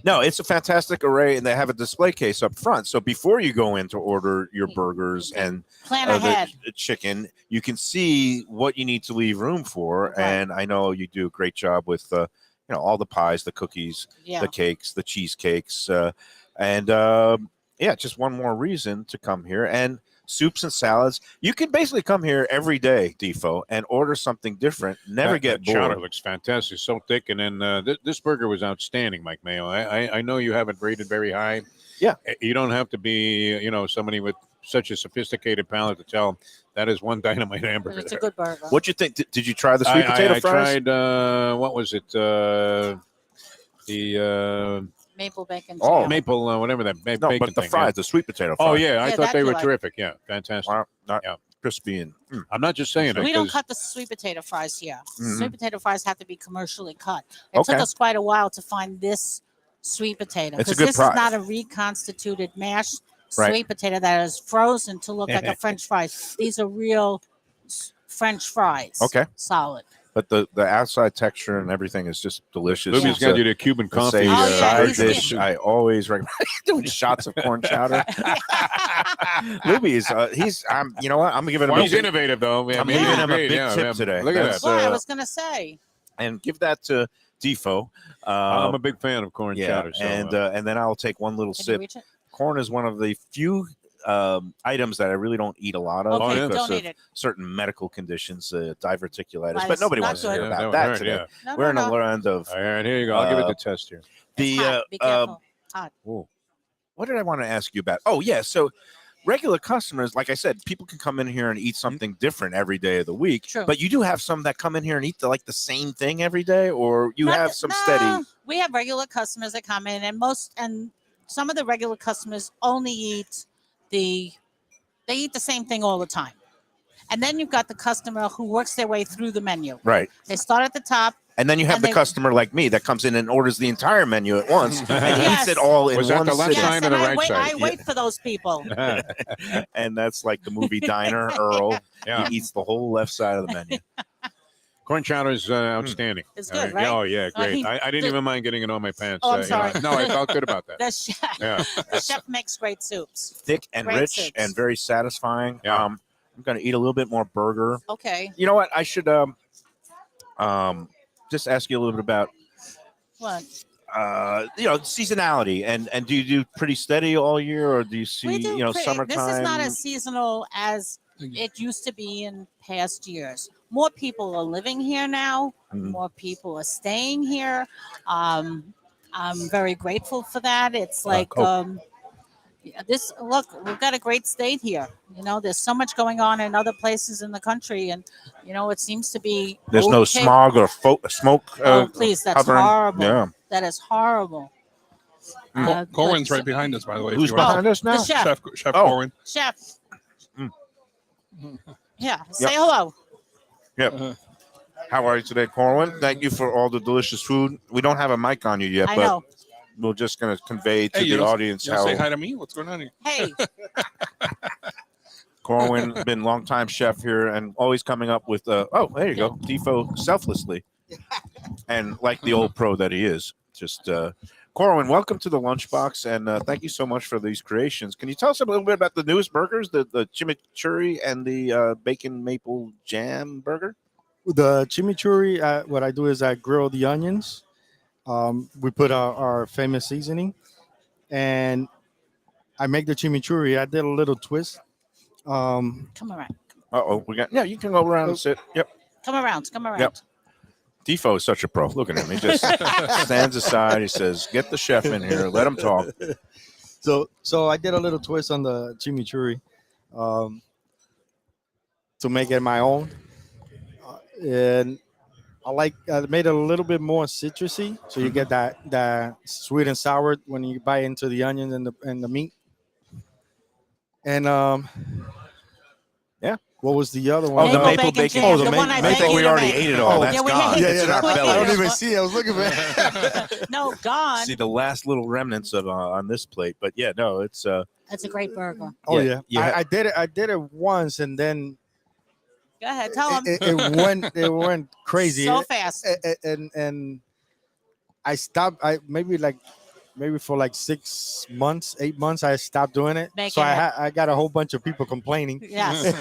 no, it's a fantastic array, and they have a display case up front. So before you go in to order your burgers and Plan ahead. the chicken, you can see what you need to leave room for. Okay. And I know you do a great job with all the pies, the cookies, Yeah. the cakes, the cheesecakes, and just one more reason to come here. And soups and salads. You can basically come here every day, Defo, and order something different. Never get that chowder bored. looks fantastic, so thick. And then this burger was outstanding, Mike Mayo. I know you have it rated very high. Yeah. You don't have to be, somebody with such a sophisticated palate to tell that is one dynamite But hamburger. it's a there. good burger. What'd you think? Did you try the sweet potato I fries? tried, what was it? The Maple bacon. Oh, jam. maple, whatever that No, bacon but the thing, fries, yeah. the sweet potato fries. Oh, yeah. I Yeah, thought that they you were like. terrific. Yeah. Fantastic. Wow, not Yeah. crispy and I'm not just saying it. We don't 'cause- cut the sweet potato fries here. Mhm. Sweet potato fries have to be commercially cut. It Okay. took us quite a while to find this sweet potato It's a because good this price. is not a reconstituted mashed Right. sweet potato that is frozen to look like a French fries. These are real French fries. Okay. Solid. but the outside texture and everything is just delicious. Luby's It's got a- you the Cuban it's coffee. a Oh, yeah, side he's dish. good. I always recommend doing shots of corn chowder. Luby's he's you know what, I'm giving him Well, a he's big, innovative, though. I I'm mean, giving he's him a great. big Yeah, tip yeah. today. Look at That's, that. Well, I was gonna say. and give that to Defo. I'm a big fan of corn yeah, chowder. So, and then I'll take one little Can you sip. reach it? Corn is one of the few items that I really don't eat a lot of Okay, yeah. because don't of eat it. certain medical conditions, diverticulitis. Right, But nobody not wants to hear good. about that would that hurt, today. yeah. No, We're in no, a no. land of All right, here you go. I'll give it the test here. the It's hot. Be careful. Ooh. what did I want to ask you about? Oh, yeah. So regular customers, like I said, people can come in here and eat something different every day of the week. True. But you do have some that come in here and eat the same thing every day, or you Not have th- some no, steady. We have regular customers that come in, and some of the regular customers only eat the same thing all the time. And then you've got the customer who works their way through the menu. Right. They start at the top. And then you have And the they- customer like me that comes in and orders the entire menu at once and Yes. eats it all in Was that one the left sitting. side or and the right wait, side? I wait for those people. And that's like the movie Diner, Earl. Yeah. He eats the whole left side of the menu. Corn chowder is outstanding. It's good, Yeah, right? Oh, yeah, great. he- I didn't even mind getting it on my pants. Oh, I'm you know. sorry. No, I felt good about that. The chef, Yeah. the chef makes great soups. Thick and Great rich soups. and very satisfying. Yeah. I'm going to eat a little bit more burger. Okay. You know what? I should just ask you a little bit about What? seasonality and do you do pretty steady all year, or do you see We do summertime? This is not as seasonal as it used to be in past years. More people are living here now. Mhm. More people are staying here. I'm very grateful for that. It's like look, we've got a great state here. There's so much going on in other places in the country, and it seems to be There's no okay. smog or smoke. Oh, please, that's hovering. horrible. Yeah. That is horrible. Corwin's but- right behind us, by the way. if Who's you want- behind us now? The chef. Chef Oh. Corwin. Chef. Mm. Yeah, say hello. Yep. How are you today, Corwin? Thank you for all the delicious food. We don't have a mic on you yet, I but know. we're just going to convey to Hey, you the don't- audience You want to say how hi to me? What's going on here? Hey, Corwin been longtime chef here and always coming up with there you go, Defo selflessly, and like the old pro that he is. Just Corwin, welcome to the Lunchbox, and thank you so much for these creations. Can you tell us a little bit about the newest burgers, the chimichurri and the bacon maple jam burger? The chimichurri, what I do is I grill the onions. We put our famous seasoning, and I make the chimichurri. I did a little twist. come around. We got you can go around and sit. Yep. Come around. Come around. Yep. Defo is such a pro. Look at him. He just stands aside. He says, "Get the chef in here. Let him talk." So I did a little twist on the chimichurri to make it my own, and I made it a little bit more citrusy, so you get that sweet and sour when you bite into the onions and the meat. And Yeah. What was the other one? Oh, the maple bacon. jam, Oh, the the one I I baked think we you already make. ate it all. Oh, That's yeah, we gone. ate It's it. in our Quick, belly. I don't quick. even see. I was looking for it. No, gone. See the last little remnants of on this plate, but yeah, no, it's That's a great burger. Oh Yeah, yeah, you I did it. I did it once, and then Go ahead. Tell them. it went crazy. So fast. And I stopped. Maybe for like 6 months, 8 months, I stopped doing it. Making So it. I got a whole bunch of people complaining. Yes.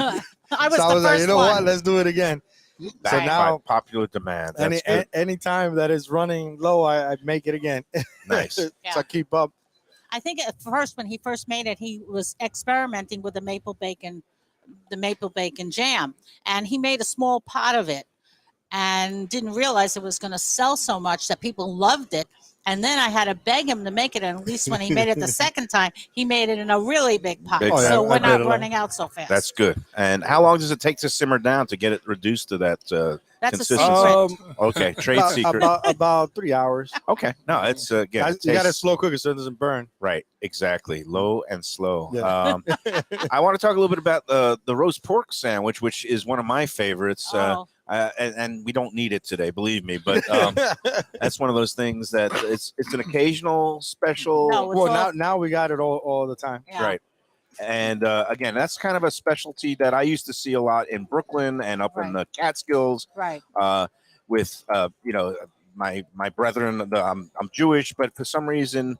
I was So I the was like, first you know one. what? Let's do it again. So Right. now, by popular demand. That's good. any time that is running low, I make it again. Nice. So Yeah. I keep up. I think at first, when he first made it, he was experimenting with the maple bacon jam, and he made a small pot of it, and didn't realize it was going to sell so much that people loved it. And then I had to beg him to make it, and at least when he made it the second time, he made it in a really big pot, Big Oh, yeah, so I we're did not a lot. running out so fast. That's good. And how long does it take to simmer down to get it reduced to that? That's a consistency. secret. Okay, trade secret. About 3 hours. Okay, no, it's again. it You got to tastes- slow cook it so it doesn't burn. Right, exactly. Low and slow. Yeah. I want to talk a little bit about the roast pork sandwich, which is one of my favorites. Oh, And we don't need it today, believe me. But that's one of those things that it's an occasional special. No, it's Well, all- now we got it all the time. yeah. Right. And again, that's kind of a specialty that I used to see a lot in Brooklyn and up in the Catskills. Right. With my brethren, I'm Jewish, but for some reason,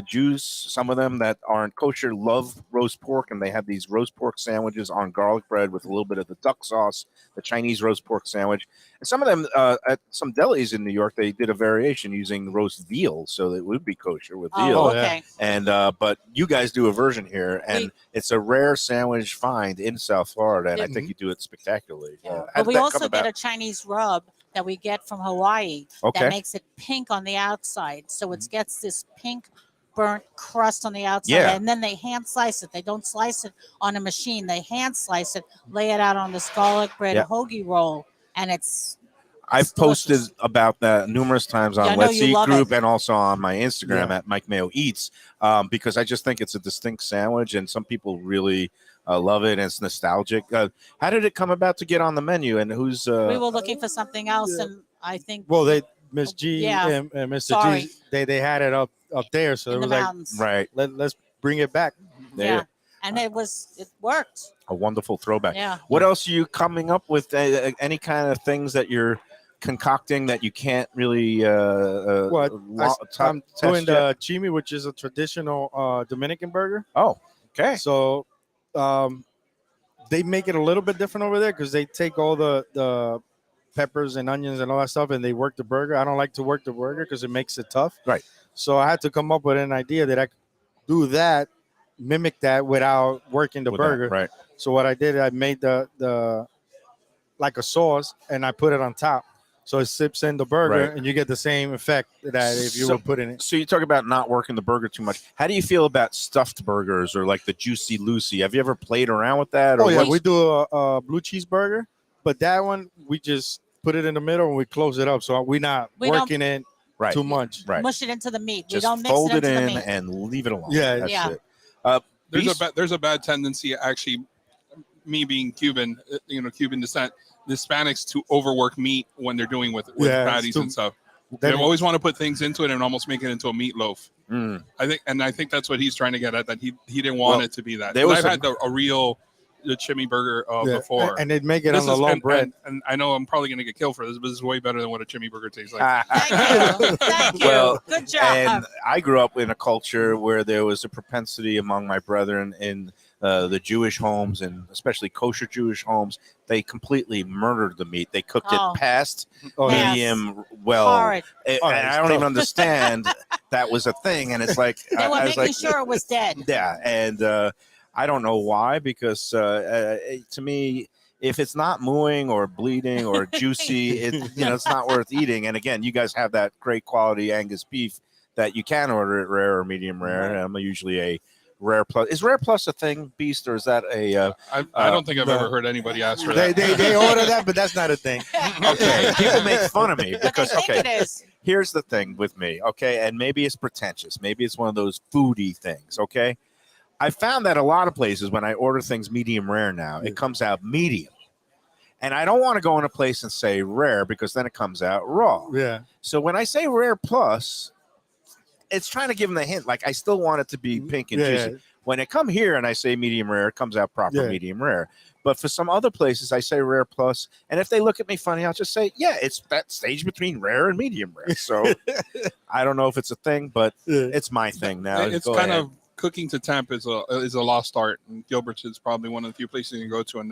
Jews, some of them that aren't kosher, love roast pork, and they have these roast pork sandwiches on garlic bread with a little bit of the duck sauce, the Chinese roast pork sandwich. And some of them at some delis in New York, they did a variation using roast veal, so that it would be kosher with veal. Oh, yeah. okay. And but you guys do a version here, and it's a rare sandwich find in South Florida, and I think you do it spectacularly. Yeah. How But did we that also come get about? a Chinese rub that we get from Hawaii Okay. that makes it pink on the outside. So it gets this pink burnt crust on the outside. Yeah. And then they hand slice it. They don't slice it on a machine. They hand slice it, lay it out on this garlic bread Yeah. hoagie roll. And it's I've posted delicious. about that numerous times on Yeah, I know Let's you Eat love group it. and also on my Instagram Yeah. at Mike Mayo Eats, because I just think it's a distinct sandwich and some people really love it and it's nostalgic. How did it come about to get on the menu and who's We were looking for something else, and I think Well, they Miss G Yeah. and Mr. Sorry. G, they had it up there, so in it the was like mountains. right? let's bring it back. There, Yeah, and it worked. a wonderful throwback. Yeah. What else are you coming up with? Any kind of things that you're concocting that you can't really What I'm test doing yet? the chimi, which is a traditional Dominican burger. Oh, okay. So they make it a little bit different over there because they take all the peppers and onions and all that stuff and they work the burger. I don't like to work the burger because it makes it tough. Right. So I had to come up with an idea that I could do that, mimic that without working the With that, burger. right. So what I did, I made the like a sauce and I put it on top. So it sips in the burger Right. and you get the same effect that if you So- were putting it. So you talk about not working the burger too much. How do you feel about stuffed burgers or like the Juicy Lucy? Have you ever played around with that? Oh or yeah, what's- we do a blue cheeseburger, but that one we just put it in the middle and we close it up. So we're not We don't- working it right. too much. Right. Mush it into the meat. Just we don't mix fold it it into the in meat. and leave it alone. Yeah. That's Yeah. it. There's a bad tendency, actually, me being Cuban, Cuban descent, the Hispanics to overwork meat when they're doing with Yeah, it's patties too- and stuff. They Then always want to put things into it and almost make it into a meatloaf. Mm. I think that's what he's trying to get at. That he didn't want Well, it to be that. there was I've a- had a real the chimmy burger yeah, before. and they'd make it This on the is- long and- bread. And I know I'm probably going to get killed for this, but this is way better than what a chimmy burger tastes like. Thank you. Thank you. Well, Good job. And I grew up in a culture where there was a propensity among my brethren in the Jewish homes and especially kosher Jewish homes. They completely murdered the meat. They cooked Oh. it past Oh, Yes. medium well. Horrid. And Oh, I it's don't tough. even understand that was a thing. And it's like, They were I was making like, sure it was dead. yeah. And I don't know why, because to me, if it's not mooing or bleeding or juicy, it's not worth eating. And again, you guys have that great quality Angus beef that you can order it rare or medium rare. I'm usually a rare plus. Is rare plus a thing, Beast, or is that a? I don't think I've no. ever heard anybody ask for They, that. they order that, but that's not a thing. Okay, people make fun of me But they because think okay, it is. here's the thing with me, okay, and maybe it's pretentious, maybe it's one of those foodie things, okay. I found that a lot of places when I order things medium rare now, it comes out medium. And I don't want to go in a place and say rare because then it comes out raw. Yeah. So when I say rare plus, it's trying to give them the hint. Like I still want it to be pink and Yeah. juicy. When I come here and I say medium rare, it comes out proper Yeah. medium rare. But for some other places, I say rare plus. And if they look at me funny, I'll just say, yeah, it's that stage between rare and medium rare. So I don't know if it's a thing, but Yeah. it's my thing now. It's Go kind ahead. of cooking to temp is a lost art, and Gilbert's is probably one of the few places you can go to, and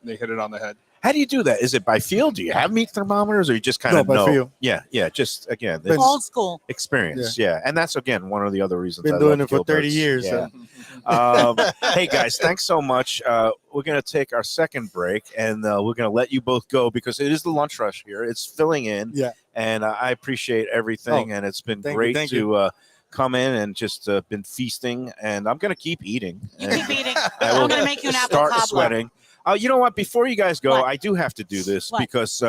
they hit it on the head. How do you do that? Is it by feel? Do you have meat thermometers, or you just kind No, of by know? feel. Yeah. Just again, Been- it's Old school. experience. Yeah. And that's again one of the other reasons Been I doing love it for 30 Gilbert's. years. Yeah. So. Hey guys, thanks so much. We're going to take our second break, and we're going to let you both go because it is the lunch rush here. It's filling in, Yeah. and I appreciate everything, and it's been thank you, great thank to come in and just been feasting. And I'm going to keep eating. You and keep eating. I will I'm going to make you an apple start cobbler. sweating. You know what? Before you guys go, What? I do have to do this What? because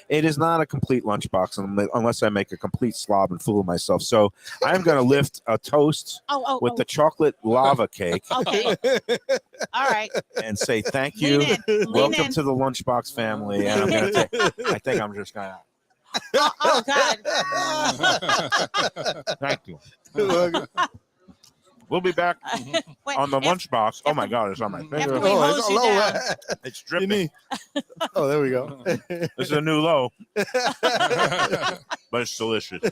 it is not a complete lunchbox unless I make a complete slob and fool myself. So I'm going to lift a toast with the chocolate lava cake Okay. All right. and say thank you. Lean in. Lean Welcome in. to the Lunchbox family. And I'm going to take, I think I'm just going to, Oh, God. thank you. We'll be back Wait, on the if- Lunchbox. Oh my God, it's on my After finger. we Oh, hose it's you all down. over. It's You dripping. need- Oh, there we go. This is a new low, but it's delicious.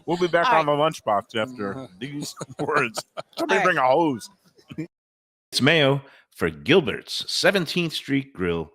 We'll be back All on the Lunchbox after these words. Somebody All right. bring a hose. It's Mayo for Gilbert's 17th Street Grill.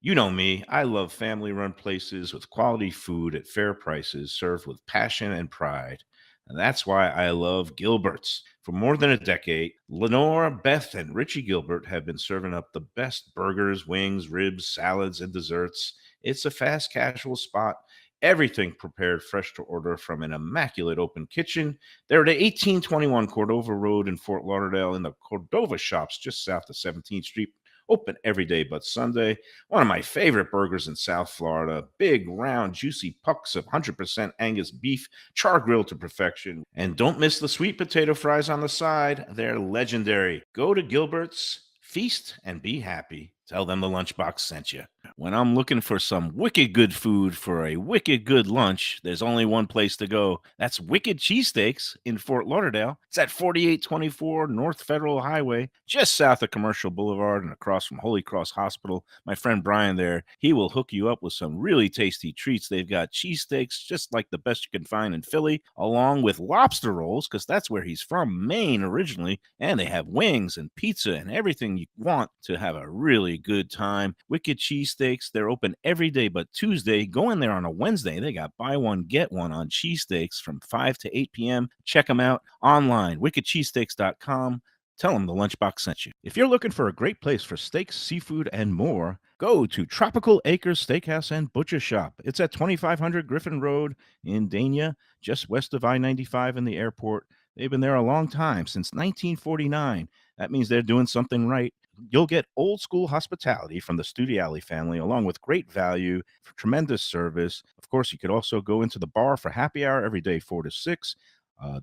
You know me. I love family-run places with quality food at fair prices, served with passion and pride. And that's why I love Gilbert's. For more than a decade, Lenore, Beth, and Richie Gilbert have been serving up the best burgers, wings, ribs, salads, and desserts. It's a fast casual spot. Everything prepared fresh to order from an immaculate open kitchen. They're at 1821 Cordova Road in Fort Lauderdale in the Cordova Shops just south of 17th Street. open every day but Sunday. One of my favorite burgers in South Florida. Big, round, juicy pucks of 100% Angus beef, char grilled to perfection. And don't miss the sweet potato fries on the side. They're legendary. Go to Gilbert's, feast, and be happy. Tell them the Lunchbox sent you. When I'm looking for some wicked good food for a wicked good lunch, there's only one place to go. That's Wicked Cheesesteaks in Fort Lauderdale. It's at 4824 North Federal Highway, just south of Commercial Boulevard and across from Holy Cross Hospital. My friend Brian there, he will hook you up with some really tasty treats. They've got cheesesteaks just like the best you can find in Philly, along with lobster rolls, because that's where he's from, Maine originally. And they have wings and pizza and everything you want to have a really good time. Wicked Cheesesteaks, they're open every day but Tuesday. Go in there on a Wednesday. They got buy one, get one on cheesesteaks from 5 to 8 p.m. Check them out online, wickedcheesesteaks.com. Tell them the Lunchbox sent you. If you're looking for a great place for steaks, seafood, and more, go to Tropical Acres Steakhouse and Butcher Shop. It's at 2500 Griffin Road in Dania, just west of I-95 and the airport. They've been there a long time, since 1949. That means they're doing something right. You'll get old school hospitality from the Studiali family, along with great value, for tremendous service. Of course, you could also go into the bar for happy hour every day, 4 to 6.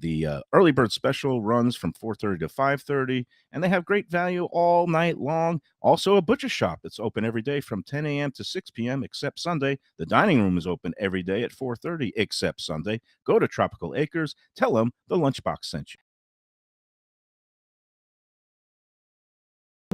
The early bird special runs from 4:30 to 5:30, and they have great value all night long. Also, a butcher shop that's open every day from 10 a.m. to 6 p.m. except Sunday. The dining room is open every day at 4:30 except Sunday. Go to Tropical Acres. Tell them the Lunchbox sent you.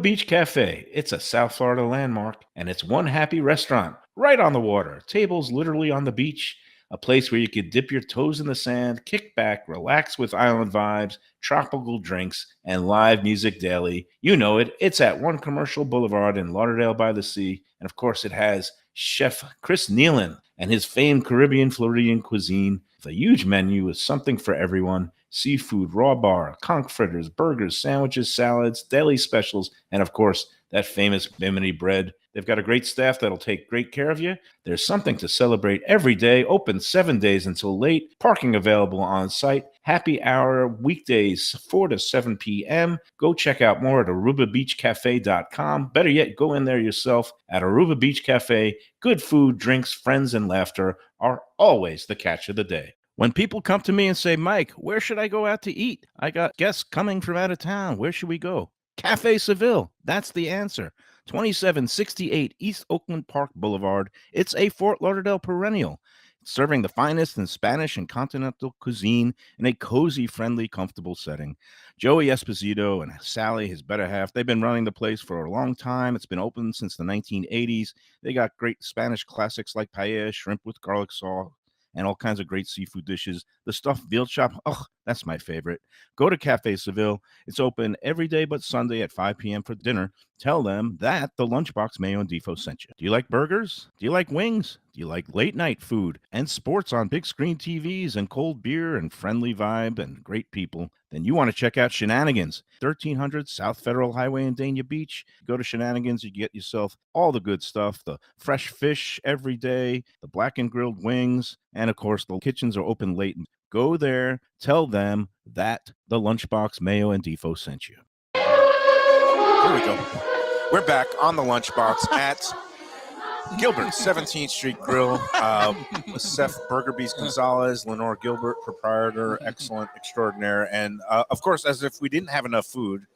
Beach Cafe. It's a South Florida landmark, and it's one happy restaurant right on the water. Tables literally on the beach. A place where you could dip your toes in the sand, kick back, relax with island vibes, tropical drinks, and live music daily. You know it. It's at One Commercial Boulevard in Lauderdale by the Sea. And of course, it has Chef Chris Nealon and his famed Caribbean Floridian cuisine. With a huge menu with something for everyone. Seafood, raw bar, conch fritters, burgers, sandwiches, salads, daily specials, and of course, that famous Bimini bread. They've got a great staff that'll take great care of you. There's something to celebrate every day, open 7 days until late, parking available on site, happy hour weekdays 4 to 7 p.m. Go check out more at arubabeachcafe.com. Better yet, go in there yourself at Aruba Beach Cafe. Good food, drinks, friends, and laughter are always the catch of the day. When people come to me and say, Mike, where should I go out to eat? I got guests coming from out of town. Where should we go? Cafe Seville. That's the answer. 2768 East Oakland Park Boulevard. It's a Fort Lauderdale perennial, serving the finest in Spanish and continental cuisine in a cozy, friendly, comfortable setting. Joey Esposito and Sally, his better half, they've been running the place for a long time. It's been open since the 1980s. They got great Spanish classics like paella, shrimp with garlic sauce, and all kinds of great seafood dishes. The stuffed veal chop, that's my favorite. Go to Cafe Seville. It's open every day but Sunday at 5 p.m. for dinner. Tell them that the Lunchbox, Mayo, and Defo sent you. Do you like burgers? Do you like wings? Do you like late night food and sports on big screen TVs and cold beer and friendly vibe and great people? Then you want to check out Shenanigans, 1300 South Federal Highway in Dania Beach. Go to Shenanigans, you get yourself all the good stuff, the fresh fish every day, the blackened grilled wings, and of course, the kitchens are open late. Go there, tell them that the Lunchbox, Mayo, and Defo sent you. Here we go. We're back on the Lunchbox at Gilbert, 17th Street Grill. Seth Burger Beast Gonzalez, Lenore Gilbert, proprietor, excellent, extraordinaire. And of course, as if we didn't have enough food,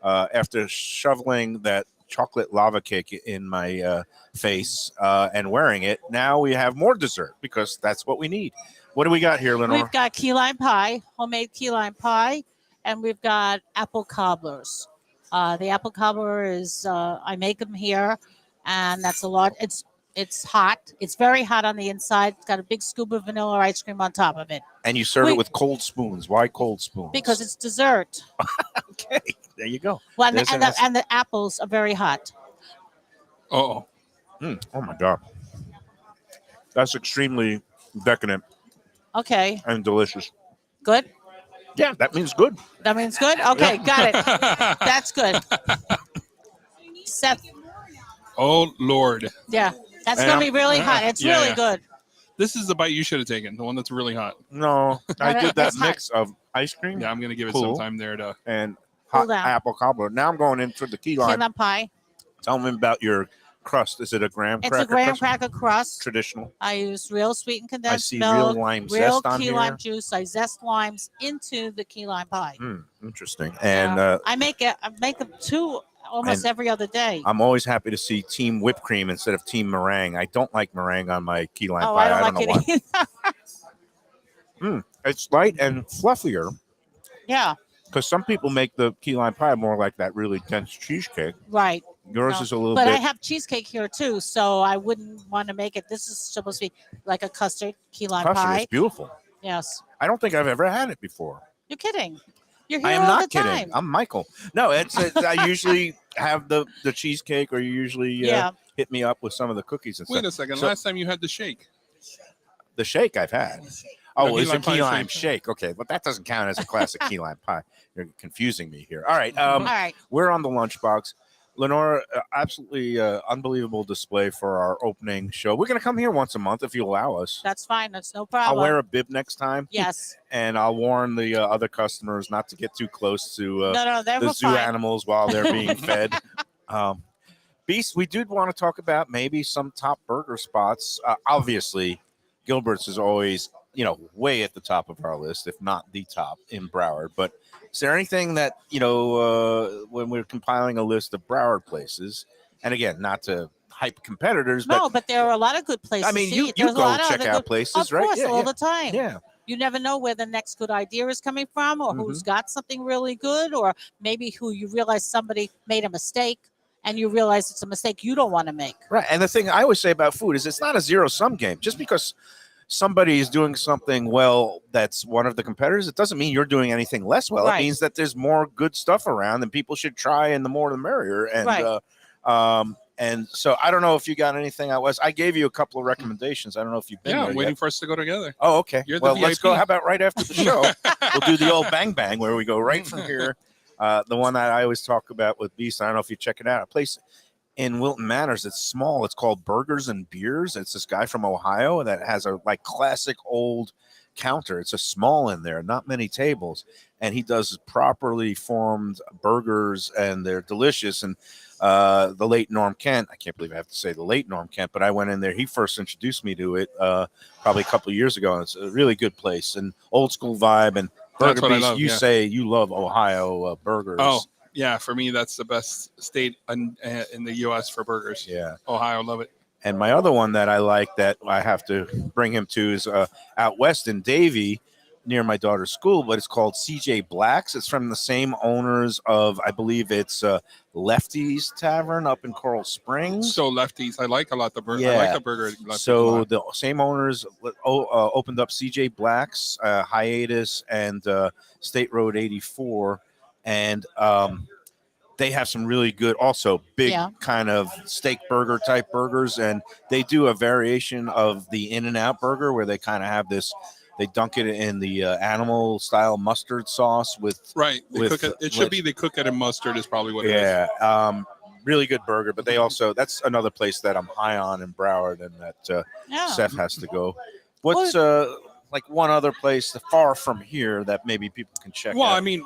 after shoveling that chocolate lava cake in my face and wearing it, now we have more dessert because that's what we need. What do we got here, Lenore? We've got key lime pie, homemade key lime pie, and we've got apple cobblers. The apple cobbler is, I make them here, and that's a lot. It's hot. It's very hot on the inside. It's got a big scoop of vanilla ice cream on top of it. And you serve it with cold spoons. Why cold spoons? Because it's dessert. Okay, there you go. Well, and the apples are very hot. Oh. Oh, my God. That's extremely decadent. Okay. And delicious. Good? Yeah, that means good. That means good? Okay, got it. That's good. Seth. Oh, Lord. Yeah, that's going to be really hot. It's really good. This is the bite you should have taken, the one that's really hot. No, I did that mix of ice cream. Yeah, I'm going to give it some time there to. And hot apple cobbler. Now I'm going into the key lime pie. Tell me about your crust. Is it a graham It's cracker a graham crust? cracker crust. Traditional. I use real sweetened I condensed see milk, real lime real zest on key here. lime juice. I zest limes into the key lime pie. Interesting. And I make them two almost and every other day. I'm always happy to see team whipped cream instead of team meringue. I don't like meringue on my key lime Oh, pie. I don't like know it why. either. It's light and fluffier Yeah, because some people make the key lime pie more like that really dense cheesecake. right. Yours No, is a little but bit. I have cheesecake here too, so I wouldn't want to make it. This is supposed to be like a custard key lime Custard pie. is beautiful. Yes, I don't think I've ever had it before. you're kidding. You're I here am all not the kidding. time. I'm Michael. No, I usually have the cheesecake, or you usually hit me up with some of the cookies and Wait stuff. a second. So, Last time you had the shake. the shake I've had. The Oh, key it's a lime pie key lime shake. shake. Okay, but that doesn't count as a classic key lime pie. You're confusing me here. All right. All right. We're on the Lunchbox. Lenora, absolutely unbelievable display for our opening show. We're going to come here once a month if you allow us. That's fine. That's no I'll problem. wear a bib next time. Yes. And I'll warn the other customers not to get too close to No, they're the zoo fine. animals while they're being fed. Beast, we did want to talk about maybe some top burger spots. Obviously, Gilbert's is always, way at the top of our list, if not the top in Broward. But is there anything that, when we're compiling a list of Broward places, and again, not to hype competitors, No, but there are a lot of good places. I mean, to you eat. There's a go lot of check other out good- places, of right? course, Yeah, all yeah. the time. Yeah. You never know where the next good idea is coming from, or who's got something really good, or maybe who you realize somebody made a mistake, and you realize it's a mistake you don't want to make. Right. And the thing I always say about food is it's not a zero-sum game. Just because somebody is doing something well that's one of the competitors, it doesn't mean you're doing anything less well. Right. It means that there's more good stuff around and people should try, and the more the merrier. And Right. and so I don't know if you got anything out west. I gave you a couple of recommendations. I don't know if you've been Yeah, there I'm waiting yet. for us to go together. Oh, okay. You're the Well, let's go. VIP. How about right after the show? We'll do the old bang bang where we go right from here. The one that I always talk about with Beast, I don't know if you check it out. A place in Wilton Manors. It's small. It's called Burgers and Beers. It's this guy from Ohio that has a classic old counter. It's a small in there, not many tables, and he does properly formed burgers, and they're delicious. And the late Norm Kent, I can't believe I have to say the late Norm Kent, but I went in there. He first introduced me to it probably a couple of years ago. And it's a really good place and old school vibe. And That's Burger what I Beast, love, you yeah. say you love Ohio burgers. Oh, yeah. For me, that's the best state in the U.S. for burgers. Yeah. Ohio, love it. And my other one that I like that I have to bring him to is out west in Davie near my daughter's school, but it's called CJ Black's. It's from the same owners of, I believe it's Lefty's Tavern up in Coral Springs. So Lefties, I like a lot the burger. I Yeah. like the burger. at Lefties a So lot. the same owners opened up CJ Black's, Hiatus, and State Road 84. And they have some really good, also big Yeah. kind of steak burger type burgers. And they do a variation of the In-N-Out burger where they kind of have this, they dunk it in the animal style mustard sauce with, Right. They with cook it. It should be they cook it in mustard is probably what it is. yeah, really good burger. But they also, that's another place that I'm high on in Broward and that Yeah. Seth has to go. What's like one other place far from here that maybe people can check Well, out? I mean,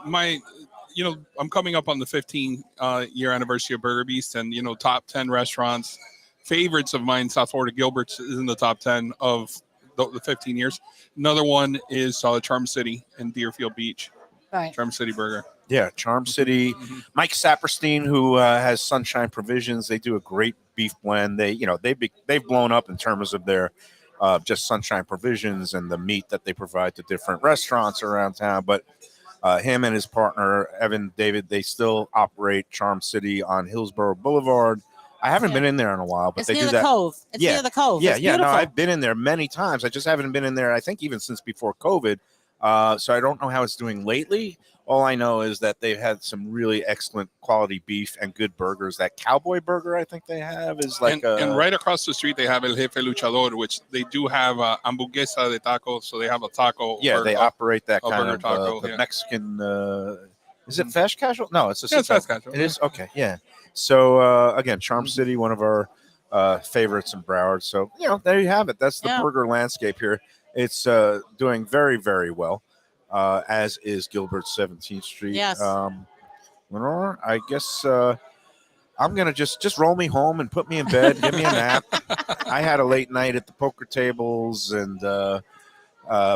I'm coming up on the 15-year anniversary of Burger Beast, and top 10 restaurants, favorites of mine. South Florida Gilbert's is in the top 10 of the 15 years. Another one is Charm City in Deerfield Beach. Right. Charm City Burger. Yeah, Charm City. Mike Saperstein, who has Sunshine Provisions, they do a great beef blend. They've blown up in terms of their just Sunshine Provisions and the meat that they provide to different restaurants around town. But him and his partner Evan David, they still operate Charm City on Hillsborough Boulevard. I haven't been in there in a while, but It's they near do the that. Cove. It's Yeah. near the Cove. Yeah, It's yeah. No, beautiful. I've been in there many times. I just haven't been in there, I think, even since before COVID. So I don't know how it's doing lately. All I know is that they've had some really excellent quality beef and good burgers. That cowboy burger I think they have is like and right across the street, they have El Jefe Luchador, which they do have hamburguesa de taco. So they have a taco. yeah, they operate that a kind burger of taco, the yeah. Mexican. Is it fast casual? No, it's a Yeah, it's fast casual. It is okay. Yeah. So again, Charm City, one of our favorites in Broward. So there you have it. That's the Yeah. burger landscape here. It's doing very, very well, as is Gilbert 17th Street. Yes. Lenore, I guess I'm gonna just roll me home and put me in bed, give me a nap. I had a late night at the poker tables and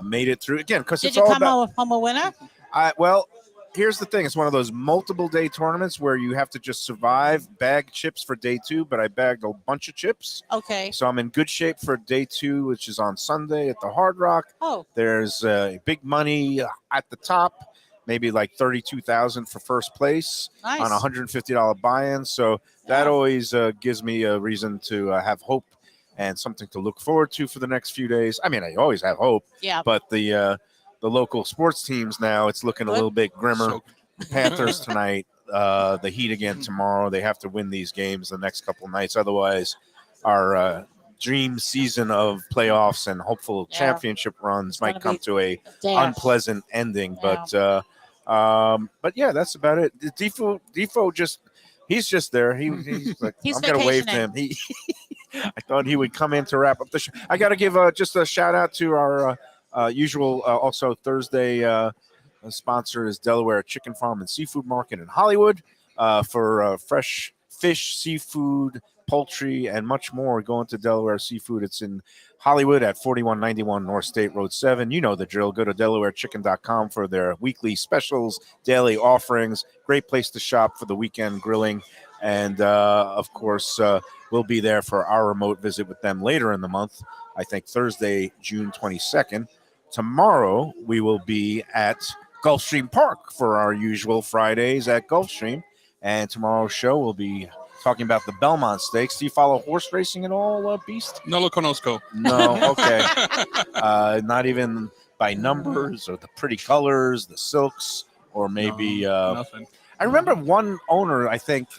made it through again because Did it's you all come about. home a winner? Well, here's the thing: it's one of those multiple day tournaments where you have to just survive, bag chips for day 2. But I bagged a bunch of chips, Okay. so I'm in good shape for day 2, which is on Sunday at the Hard Rock. Oh, There's big money at the top. Maybe like 32,000 for first place nice. on a $150 buy-in. So that Yeah. always gives me a reason to have hope and something to look forward to for the next few days. I mean, I always have hope, Yeah. but the local sports teams now, it's looking a Good. little bit grimmer. So- Panthers tonight, the Heat again tomorrow. They have to win these games the next couple nights. Otherwise, our dream season of playoffs and hopeful Yeah. championship runs It's might gonna come be to a There. unpleasant ending. Yeah. But yeah, that's about it. Defo he's just there. He's like, He's I'm gonna wave to him. vacationing. I thought he would come in to wrap up the show. I got to give just a shout out to our usual also Thursday sponsor is Delaware Chicken Farm and Seafood Market in Hollywood for fresh fish, seafood, poultry, and much more. Going to Delaware Seafood. It's in Hollywood at 4191 North State Road 7. You know the drill. Go to DelawareChicken.com for their weekly specials, daily offerings. Great place to shop for the weekend grilling. And, of course, we'll be there for our remote visit with them later in the month. I think Thursday, June 22nd. Tomorrow, we will be at Gulfstream Park for our usual Fridays at Gulfstream. And tomorrow's show will be talking about the Belmont Stakes. Do you follow horse racing at all, Beast? No lo conozco. No, okay. Not even by numbers or the pretty colors, the silks, or maybe. Nothing. I remember one owner, I think,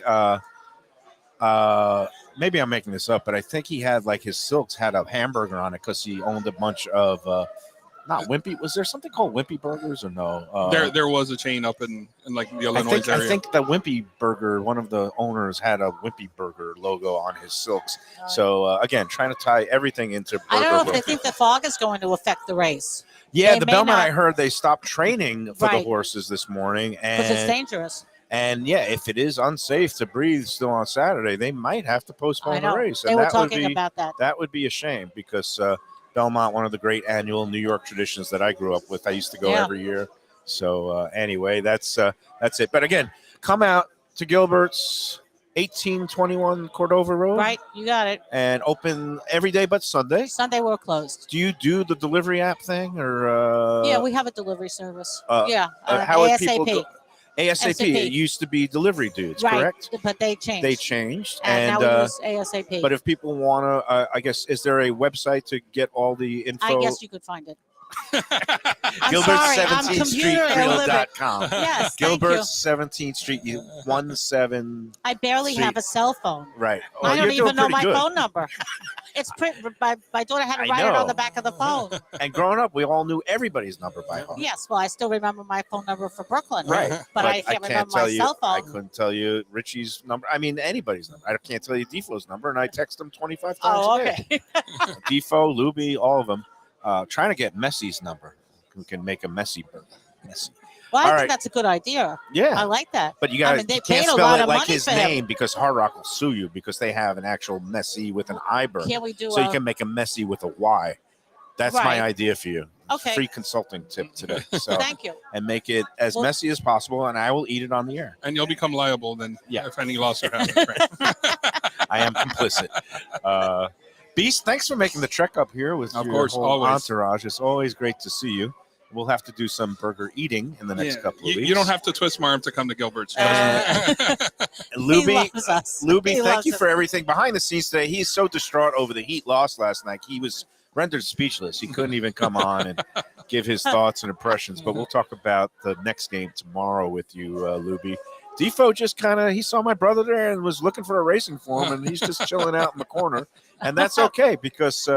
maybe I'm making this up, but I think he had like his silks had a hamburger on it because he owned a bunch of. Not Wimpy. Was there something called Wimpy Burgers or no? There was a chain up in like the Illinois I area. think the Wimpy Burger, one of the owners had a Wimpy Burger logo on his silks. So again, trying to tie everything into burger. I don't know if world. they think the fog is going to affect the race Yeah, they the may Belmont. not- I heard they stopped training for the Right. horses this morning, because it's and dangerous. yeah, if it is unsafe to breathe still on Saturday, they might have to I postpone the know. race. They And were that would talking be about that. that would be a shame because Belmont, one of the great annual New York traditions that I grew up with. I used to go Yeah. every year. So anyway, that's it. But again, come out to Gilbert's 1821 Cordova Road, Right, you got it. and open every day but Sunday. Sunday we're closed. Do you do the delivery app thing or? Yeah, we have a delivery service. how would people ASAP. go? ASAP. It used to be delivery dudes, Right, correct? but they changed. They changed, and now we use ASAP. but if people want to, I guess, is there a website to get all the info? I guess you could find it. I'm Gilbert sorry, I'm 17th computer illiterate. Street.com. Yes, Gilbert thank you. 17th Street, 17. I barely Sweet. have a cell phone. Right. Oh, I don't you're doing even know pretty my good. phone number. It's my daughter had to I write it know. on the back of the phone. And growing up, we all knew everybody's number by heart. Yes, well, I still remember my phone number for Brooklyn. Right. But I can't remember tell my you. cell I phone. couldn't tell you Richie's number. I mean, anybody's number. I can't tell you Defoe's number, and I text him 25 times Oh, a day. okay. Defo, Lubie, all of them. Trying to get Messi's number. We can make a Messi burger. Messi. Well, I All think right. that's a good idea. Yeah. I like that. But you got mean, they you can't paid a spell lot it of like money his for him. name because Hard Rock will sue you because they have an actual Messi with an I burger. Can't we do So you can make a Messi with a Y. That's my Right. idea for you. Okay. Free consulting tip today. So Thank you. and make it as Well- messy as possible, and I will eat it on the air. And you'll become liable then Yeah. if any loss happens. Right? I am complicit. Beast, thanks for making the trek up here with Of your course, whole always. entourage. It's always great to see you. We'll have to do some burger eating in the next Yeah. couple of weeks. You don't have to twist my arm to come to Gilbert's. He Lubie, loves us. Lubie, He thank loves you us. for everything behind the scenes today. He's so distraught over the Heat loss last night. He was rendered speechless. He couldn't even come on and give his thoughts and impressions. But we'll talk about the next game tomorrow with you, Lubie. Defo just he saw my brother there and was looking for a racing form, and he's just chilling out in the corner. And that's okay because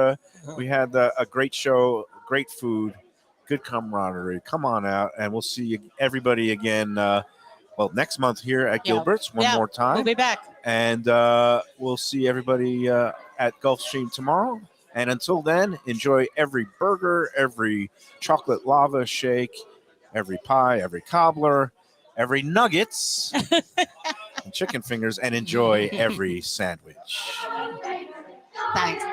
we had a great show, great food, good camaraderie. Come on out, and we'll see everybody again. Next month here at Yeah. Gilbert's one Yeah, more time. We'll be back. And we'll see everybody at Gulfstream tomorrow. And until then, enjoy every burger, every chocolate lava shake, every pie, every cobbler, every nuggets. And chicken fingers and enjoy every sandwich. Thanks.